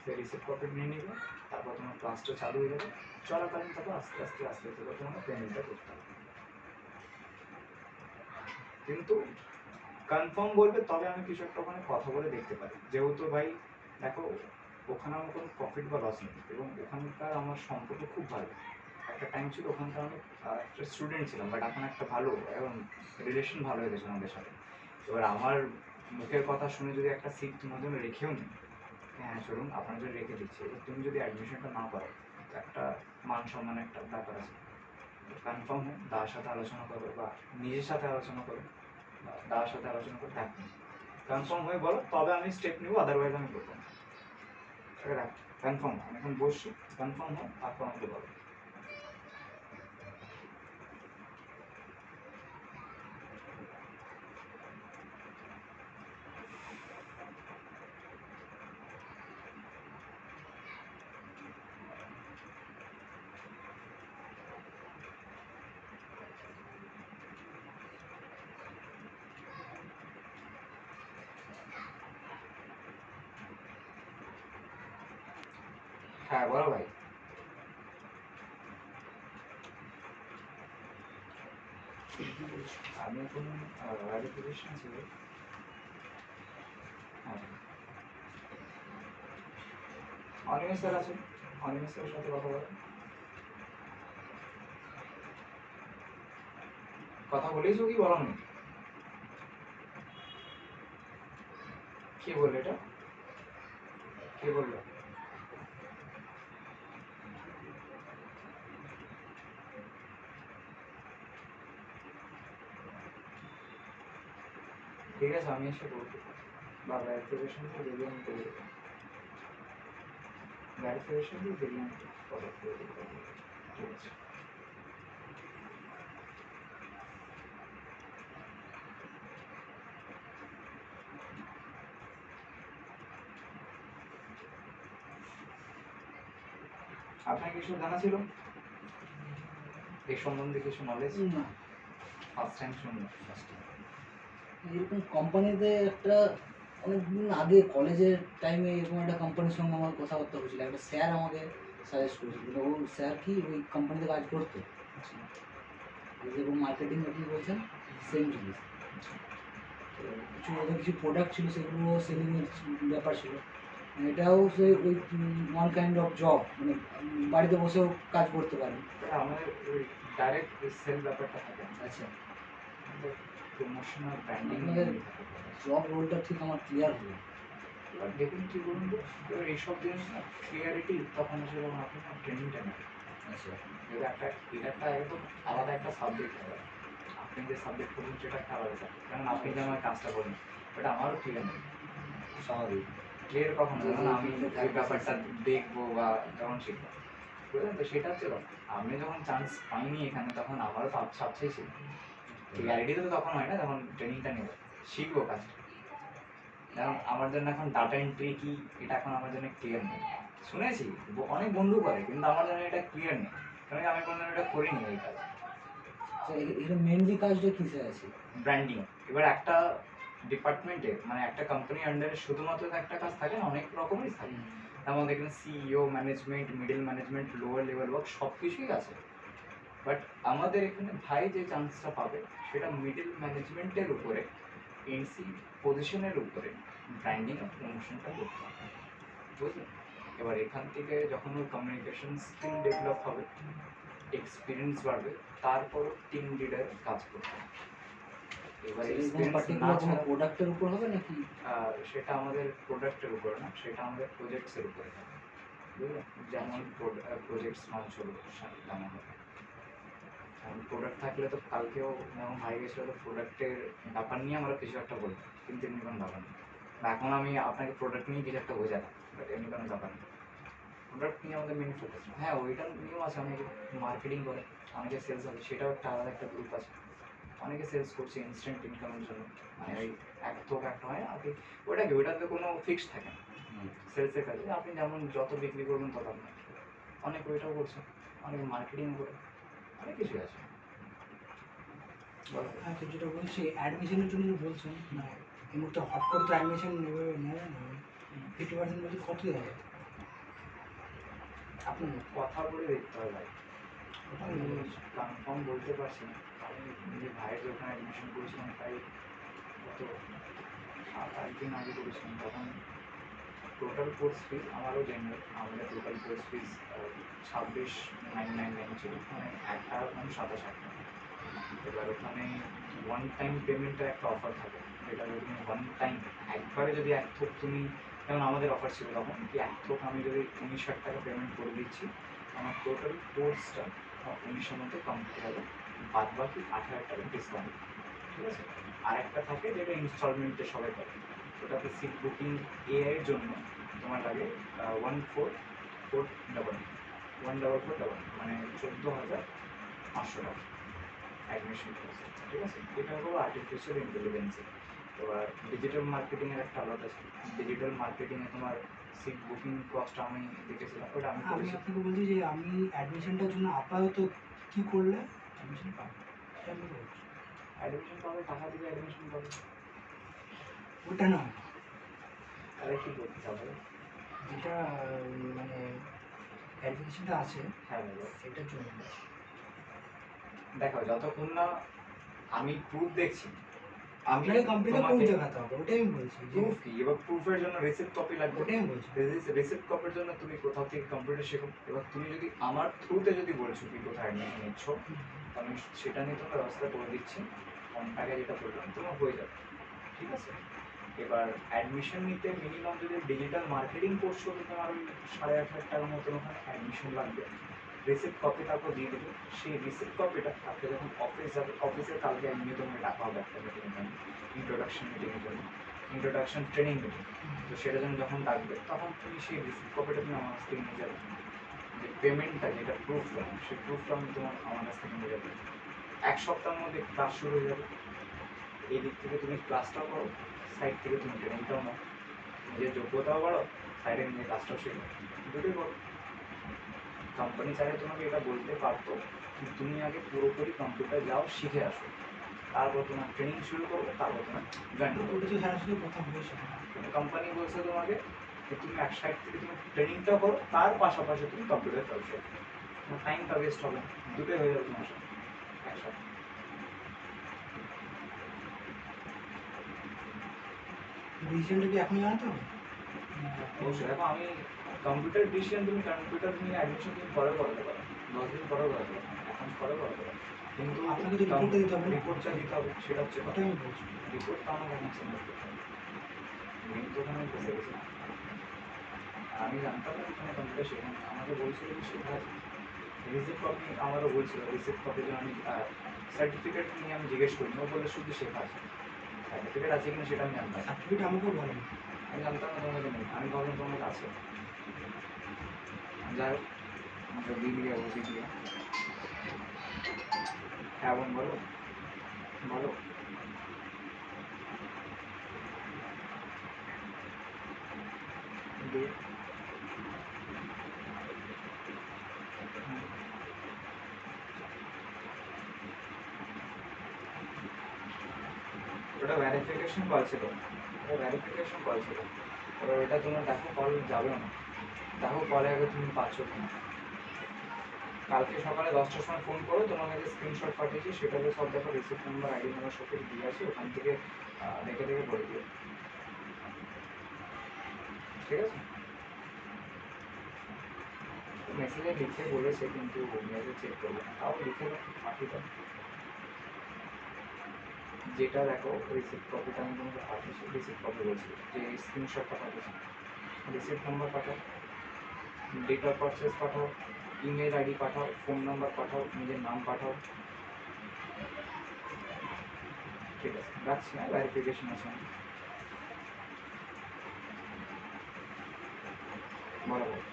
সেই রিসিপ্ট কপি নিয়ে নিবে, তারপর তোমার ক্লাসটা চালু হয়ে যাবে, চলাকালীন তারপর আস্তে আস্তে আস্তে আস্তে করে তোমার পেমেন্টটা করতে হবে। কিন্তু কনফার্ম বলবে তবে আমি কিছু একটা ওখানে কথা বলে দেখতে পারি, যেহেতু ভাই দেখো ওখানে আমার কোনো প্রফিট বা লস নেই, এবং ওখানকার আমার সম্পর্ক খুব ভালো। একটা টাইম ছিল ওখানকার আমি একটা স্টুডেন্ট ছিলাম, বাট এখন একটা ভালো এবং রিলেশন ভালো হয়ে গেছে আমাদের সাথে। এবার আমার মুখের কথা শুনে যদি একটা সিট তোমার জন্য রেখেও নি, হ্যাঁ চলুন আপনার জন্য রেখে দিচ্ছি, এবার তুমি যদি অ্যাডমিশনটা না পারো, একটা মান সম্মান একটা ব্যাপার আছে। কনফার্ম হোক, দাদার সাথে আলোচনা করো বা নিজের সাথে আলোচনা করো, দাদার সাথে আলোচনা করে দেখো, কনফার্ম হয়ে বলো, তবে আমি স্টেপ নিব, আদারওয়াইজ আমি করবো না। কনফার্ম, আমি এখন বসছি, কনফার্ম হোক তারপর আমাকে বলো। হ্যাঁ বলো ভাই। আমি এখন বাইরে পজিশন ছিল। হ্যাঁ অনিমেষ স্যার আছে, অনিমেষ স্যারের সাথে কথা বলো। কথা বলেইছো কি বলোনি? কে বললো এটা? কে বললো? ঠিক আছে আমি এসে বলবো, বা ভ্যারিফিকেশন তো যদি আমি করে দেবো, ভ্যারিফিকেশন দিয়ে যদি আমি ফলো করে দেবো। ঠিক আছে। আপনার কিছু জানা ছিল এই সম্বন্ধে, কিছু নলেজ? না, ফার্স্ট টাইম শুনলাম। এরকম কোম্পানিতে একটা অনেকদিন আগে কলেজের টাইমে এরকম একটা কোম্পানির সঙ্গে আমার কথাবার্তা হয়েছিল। একটা স্যার আমাকে সাজেস্ট করেছিল, ও স্যার কি ওই কোম্পানিতে কাজ করতো। এই যেরকম মার্কেটিং আপনি বলছেন, সেম জিনিস। তো কিছু ওদের কিছু প্রোডাক্ট ছিল, সেগুলো সেলিংয়ের ব্যাপার ছিল। এটাও সেই ওই ওয়ান কাইন্ড অফ জব, মানে বাড়িতে বসেও কাজ করতে পারেন। এটা আমাদের ওই ডাইরেক্ট সেল ব্যাপারটা থাকে না, আচ্ছা, প্রমোশনাল ব্র্যান্ডিং আপনাদের জব রোলটা ঠিক আমার ক্লিয়ার হলো। এবার দেখুন কি বলুন তো, এবার এইসব জিনিস না ক্লিয়ারিটি তখন আসে যখন আপনি ট্রেনিংটা নেন। আচ্ছা, যদি একটা এটা একটা একদম আলাদা একটা সাবজেক্ট হবে, আপনি যে সাবজেক্ট পড়বেন সেটা একটা আলাদা সাবজেক্ট, কারণ আপনি যে আমার কাজটা করবেন ওটা আমারও ক্লিয়ার নেই। স্বাভাবিক। ক্লিয়ার কখন যে যখন যে আমি field-এ ওই থাকবে ব্যাপারটা সেই দেখবো বা যখন শিখবো, বুঝলেন তো? সেটা হচ্ছে কথা। আপনি যখন চান্স পাইনি এখানে, তখন আমারও তো চাচ্ছেই ছিল। ক্লিয়ারিটি তো তখন হয় না যখন ট্রেনিংটা নেবো, শিখবো কাজটা। যেমন আমার জন্য এখন ডাটা এন্ট্রি কি, এটা এখন আমার জন্য ক্লিয়ার নেই। শুনেছি অনেক বন্ধু করে, কিন্তু আমার জন্য এটা ক্লিয়ার নেই, কারণ আমি কোনোদিন এটা করিনি এই কাজ। এটা মেনলি কাজটা কিসে আছে? ব্র্যান্ডিং। এবার একটা ডিপার্টমেন্টে মানে একটা কোম্পানি আন্ডারে শুধুমাত্র তো একটা কাজ থাকে না, অনেক রকমেরই থাকে। তার মধ্যে এখানে CEO, management, middle management, lower level work সব কিছুই আছে। বাট আমাদের এখানে ভাই যে চান্সটা পাবে সেটা মিডল ম্যানেজমেন্টের উপরে, এনসি পজিশনের উপরে ব্র্যান্ডিং আর প্রমোশনটা করতে হবে, বুঝলেন? এবার এখান থেকে যখন ওর কমিউনিকেশন স্কিল ডেভেলপ হবে, এক্সপিরিয়েন্স বাড়বে, তারপরও টিম লিডার কাজ করতে হবে। এবার কোনো এক্সপিরিয়েন্স না পার্টিকুলার কোনো ছাড়া প্রোডাক্টের উপর হবে নাকি? সেটা আমাদের প্রোডাক্টের উপরে না, সেটা আমাদের প্রজেক্টসের উপরে থাকে, বুঝলেন? যেমন প্রজেক্টস লঞ্চ হলো তেমন হবে। কারণ প্রোডাক্ট থাকলে তো কালকেও যেমন ভাই গেছিলো, তো প্রোডাক্টের ব্যাপার নিয়ে আমরা কিছু একটা বলবো, কিন্তু এমনি কোনো ব্যাপার নেই। বা এখন আমি আপনাকে প্রোডাক্ট নিয়ে কিছু একটা বোঝালাম, বাট এমনি কোনো ব্যাপার নেই। প্রোডাক্ট নিয়ে আমাদের মেন ফোকাস। হ্যাঁ ওইটার নিয়েও আছে, অনেকে মার্কেটিং করে, অনেকে সেলস আছে, সেটাও একটা আলাদা একটা গ্রুপ আছে। অনেকে সেলস করছে ইনস্ট্যান্ট ইনকামের জন্য, মানে ওই এক থোক একটা হয় আর কি। ওটা কি, ওটাতে কোনো ফিক্সড থাকে না। সেলসের কাজে আপনি যেমন যত বিক্রি করবেন তত আপনার। অনেকে ওইটাও করছে, অনেকে মার্কেটিং করে, অনেক কিছুই আছে। বলো। হ্যাঁ, তো যেটা বলছি অ্যাডমিশনের জন্য যে বলছেন, মানে এই মুহূর্তে হট করে তো অ্যাডমিশন নেবে না, 50% বলতে কত দেওয়া হবে আপনি কথা বলে দেখতে হবে ভাই, ওটা আমি আমি বলছি। কনফার্ম বলতে পারছি না। আমি নিজে ভাইয়ের ওখানে অ্যাডমিশন করেছিলাম প্রায় কত 7-8 দিন আগে করেছিলাম, তখন টোটাল কোর্স ফিস আমারও জেনারেল, আমাদের টোটাল কোর্স ফিস 26,999 ছিল, মানে একটা মানে 27,000 টাকা। এবার ওখানে ওয়ান টাইম পেমেন্টের একটা অফার থাকে, যেটা যদি তুমি ওয়ান টাইম একবারে যদি এক থোক তুমি, যেমন আমাদের অফার ছিল তখন কি এক থোক আমি যদি 19,000 টাকা পেমেন্ট করে দিচ্ছি, আমার টোটাল কোর্সটা 19,000 মধ্যে কমপ্লিট হবে, বাদ বাকি 8,000 টাকা ডিসকাউন্ট। ঠিক আছে। আর একটা থাকে যেটা ইনস্টলমেন্টে সবাই করে, ওটাতে সিট বুকিং এর জন্য তোমার লাগে 14,400 মানে 14,500 টাকা অ্যাডমিশন ফিস। ঠিক আছে। এটা হলো আর্টিফিশিয়াল ইন্টেলিজেন্সে। এবার ডিজিটাল মার্কেটিংয়ের একটা আলাদা আছে। ডিজিটাল মার্কেটিংয়ে তোমার সিট বুকিং কস্ট আমি দেখেছিলাম, ওটা আমি আমি করেছি। আপনাকে বলছি যে আমি অ্যাডমিশনটার জন্য আপাতত কী করলে অ্যাডমিশন পাবো, সেটা আমি বলছি। অ্যাডমিশন পাবে, টাকা দিয়ে অ্যাডমিশন পাবে। ওটা নয়, তাহলে কী করতে হবে? যেটা মানে ভ্যারিফিকেশনটা আছে হ্যাঁ বলো। সেটার জন্য বলছি। দেখো যতক্ষণ না আমি প্রুফ দেখছি, আমি আপনাকে কম্পিউটার প্রুফ তোমাকে দেখাতে হবে, ওটাই আমি বলছি যে প্রুফ কি, এবার প্রুফের জন্য রিসিপ্ট কপি লাগবে। ওটাই আমি বলছি। রিসিপ্ট কপির জন্য তুমি কোথাও থেকে কম্পিউটার শেখো, এবার তুমি যদি আমার থ্রুতে যদি বলছো কি কোথায় অ্যাডমিশন নিচ্ছ, তো আমি সেটা নিয়ে তোমার ব্যবস্থা করে দিচ্ছি। কম টাকায় যেটা বললাম তোমার হয়ে যাবে, ঠিক আছে। এবার অ্যাডমিশন নিতে মিনিমাম যদি ডিজিটাল মার্কেটিং করছো তো তোমার ওই 8,500 টাকার মতন ওখানে অ্যাডমিশন লাগবে। রিসিপ্ট কপি তারপর দিয়ে দেবে, সেই রিসিপ্ট কপিটা আপনি যখন অফিস যাবে, অফিসে কালকে এমনি তোমাকে ডাকা হবে একটা মিটিংয়ের জন্য, ইন্ট্রোডাকশন মিটিংয়ের জন্য, ইন্ট্রোডাকশন ট্রেনিং মিটিং। তো সেটা জন্য যখন ডাকবে তখন তুমি সেই রিসিপ্ট কপিটা তুমি আমার কাছ থেকে নিয়ে যাবে। যে পেমেন্টটা যেটা প্রুফ তোমার, সেই প্রুফটা আমি তোমার আমার কাছ থেকে নিয়ে যাবে। 1 সপ্তাহের মধ্যে ক্লাস শুরু হয়ে যাবে। এই দিক থেকে তুমি ক্লাসটাও করো, সাইড থেকে তুমি ট্রেনিংটাও নাও, নিজের যোগ্যতাও বাড়ো, সাইডে নিজের কাজটাও শেখো, দুটোই করো। কোম্পানি চাইলে তোমাকে এটা বলতে পারতো যে তুমি আগে পুরোপুরি কম্পিউটার যাও, শিখে আসো, তারপর তোমার ট্রেনিং শুরু করবো, তারপর তোমার জয়েন করবো। ওটা তো স্যারের সাথে কথা হয়েছে। কিন্তু কোম্পানি বলছে তোমাকে যে তুমি এক সাইড থেকে তুমি ট্রেনিংটাও করো, তার পাশাপাশি তুমি কম্পিউটারটাও শেখো, তোমার টাইমটা ওয়েস্ট হবে না, দুটোই হয়ে যাবে তোমার সাথে একসাথে। ডিসিশনটা কি এখনই জানাতে হবে? অবশ্যই দেখো, আমি কম্পিউটার ডিসিশন, তুমি কম্পিউটার নিয়ে অ্যাডমিশন তুমি পরে করাতে পারো, 10 দিন পরে করাতে পারো, এখন পরে করাতে পারো, কিন্তু আপনাকে তো রিপোর্টটা দিতে হবে না? রিপোর্টটা দিতে হবে, সেটা হচ্ছে কথা। ওটাই আমি বলছি। রিপোর্টটা আমাকে এখন সেন্ড করতে হবে, মেন তো ওখানে ফেসে গেছি। আর আমি জানতাম না এখানে কম্পিউটার শেখানো, আমাকে বলছিল যে শেখা আছে। রিসিপ্ট কপি আমারও বলছিল, রিসিপ্ট কপি যেন আমি সার্টিফিকেট নিয়ে আমি জিজ্ঞেস করিনি, ও বললে শুধু শেখা আছে, সার্টিফিকেট আছে কিনা সেটা আমি জানতাম না। সার্টিফিকেট আমাকেও বলেনি। আমি জানতাম না তোমাকে নেই, আমি ভাবলাম তোমার আছে। যাই হোক, যদি দিয়ে বসে দিয়ে, হ্যাঁ বোন বলো, বলো। দিয়ে ওটা ভ্যারিফিকেশন কল ছিল, ওটা ভ্যারিফিকেশন কল ছিল। এবার ওটা তোমার দেখো কল যাবে না, দেখো কলে আগে তুমি পাচ্ছ কিনা। কালকে সকালে 10টার সময় ফোন করো, তোমার কাছে স্ক্রিনশট পাঠিয়েছি, সেটাতে সব দেখো, রিসিপ্ট নাম্বার, আইডি নাম্বার সব কিছু দিয়ে আছে, ওখান থেকে দেখে দেখে বলে দিও, ঠিক আছে। মেসেজে লিখে বলেছে কিন্তু মেসেজ চেক করবে না, তাও লিখে দাও, পাঠিয়ে দাও। যেটা দেখো রিসিপ্ট কপিটা আমি তোমাকে পাঠিয়েছি, রিসিপ্ট কপি বলছি, যে স্ক্রিনশটটা পাঠিয়েছি, রিসিপ্ট নাম্বার পাঠাও, ডেট অফ পারচেস পাঠাও, ইমেল আইডি পাঠাও, ফোন নাম্বার পাঠাও, নিজের নাম পাঠাও, ঠিক আছে। রাখছি, হ্যাঁ, ভ্যারিফিকেশন আছে আমার। বলো বলো।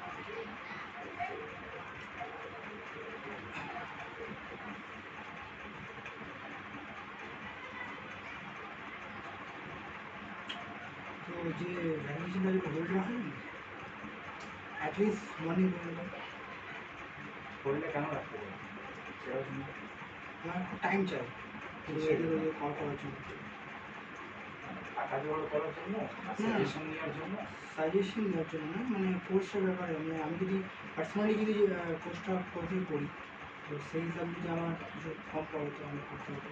তো যে ভ্যালিডেশনটা যদি হোল্ড রাখেন, অ্যাটলিস্ট মর্নিং পর্যন্ত করলে কেন রাখতে পারো সেটা শুনে, আমার একটু টাইম চাই এদিকে ওদিকে কল করার জন্য। টাকা জোগাড় করার জন্য, সাজেশন নেওয়ার জন্য। সাজেশন নেওয়ার জন্য না, মানে কোর্সটার ব্যাপারে, মানে আমি যদি পার্সোনালি যদি কোর্সটা কোথায় করি, তো সেই হিসাবে যদি আমার কিছু কম পড়ে তো আমি করতে পারি।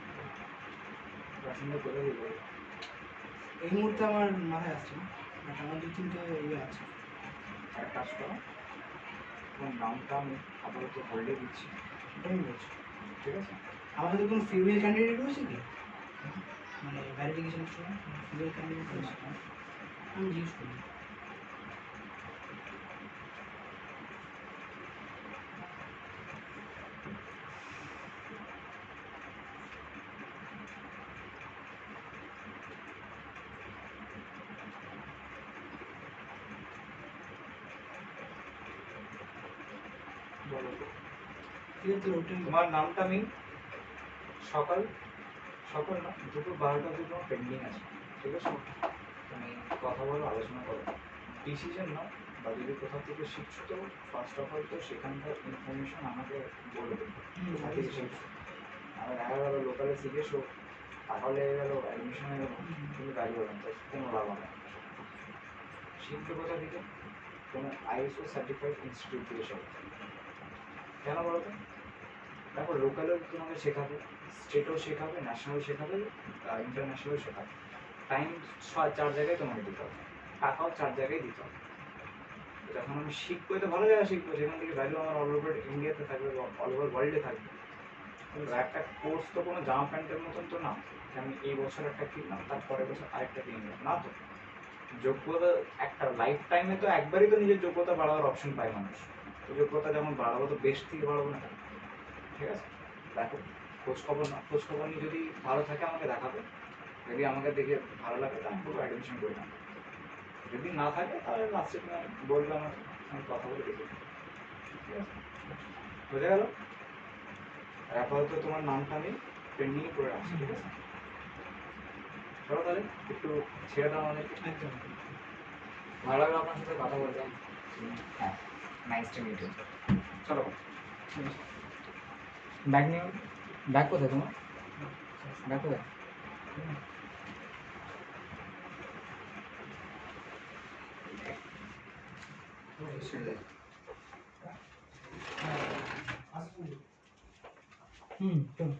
পছন্দ করে দেবো। এই মুহূর্তে আমার মাথায় আসছে না, বাট আমার দু তিনটে ইয়ে আছে। একটা কাজ করো, তোমার নামটা আমি আপাতত হোল্ডে দিচ্ছি, ওটাই আমি বলছি। ঠিক আছে। আমার সাথে কোনো ফিমেল ক্যান্ডিডেট রয়েছে কি, মানে ভ্যারিফিকেশনের সময় ফিমেল ক্যান্ডিডেট রয়েছে? আমি জিজ্ঞেস করি। বলো। ঠিক আছে, ওটাই তোমার নামটা আমি সকাল সকাল না, দুপুর 12টা অবধি তোমার পেন্ডিং আছে, ঠিক আছে। তুমি কথা বলো, আলোচনা করো, ডিসিশন নাও। বা যদি কোথাও থেকে শিখছো তো ফার্স্ট অফ অল তো সেখানকার ইনফরমেশন আমাকে বলে দেবে, কোথা থেকে শিখছো। আর দেখা গেলো লোকালে শিখেছো, টাকা লেগে গেলো, অ্যাডমিশন হয়ে গেলো, কিন্তু গাড়ি বললাম তো কোনো লাভ হবে না। শিখবে কোথা থেকে? কোনো আইএসও সার্টিফাইড ইনস্টিটিউট থেকে শেখো, কেন বলো তো? দেখো লোকালও তোমাকে শেখাবে, স্টেটও শেখাবে, ন্যাশনাল শেখাবে, ইন্টারন্যাশনালও শেখাবে। টাইম 4 জায়গায় তোমাকে দিতে হবে, টাকাও 4 জায়গায় দিতে হবে। তো যখন আমি শিখবো তো ভালো জায়গায় শিখবো, যেখান থেকে ভ্যালু আমার অল ওভার ইন্ডিয়াতে থাকবে বা অল ওভার ওয়ার্ল্ডে থাকবে। কিন্তু একটা কোর্স তো কোনো জামা প্যান্টের মতন তো না যে আমি এই বছর একটা কিনলাম তার পরের বছর আরেকটা কিনে নিলাম, না তো। যোগ্যতা একটা লাইফ টাইমে তো একবারই তো নিজের যোগ্যতা বাড়াবার অপশন পায় মানুষ। তো যোগ্যতা যখন বাড়াবো তো বেস্ট থেকে বাড়াবো না কেন? ঠিক আছে, দেখো খোঁজ খবর নিয়ে যদি ভালো থাকে আমাকে দেখাবে, যদি আমাকে দেখে ভালো লাগে তো আমি বলবো অ্যাডমিশন করে নাও। যদি না থাকে তাহলে লাস্টে তুমি বলবে আমাকে, আমি কথা বলে দেখে নেবো। ঠিক আছে, বোঝা গেল? আর আপাতত তোমার নামটা আমি পেন্ডিং করে রাখছি, ঠিক আছে? চলো তাহলে একটু ছেড়ে দাও আমাদেরকে। একদম। ভালো লাগলো আপনার সাথে কথা বলতে। হ্যাঁ, নাইস টু মিট ইউ। চলো ঠিক আছে। ব্যাগ নিও, ব্যাগ কোথায় তোমার, ব্যাগ কোথায়? চলো।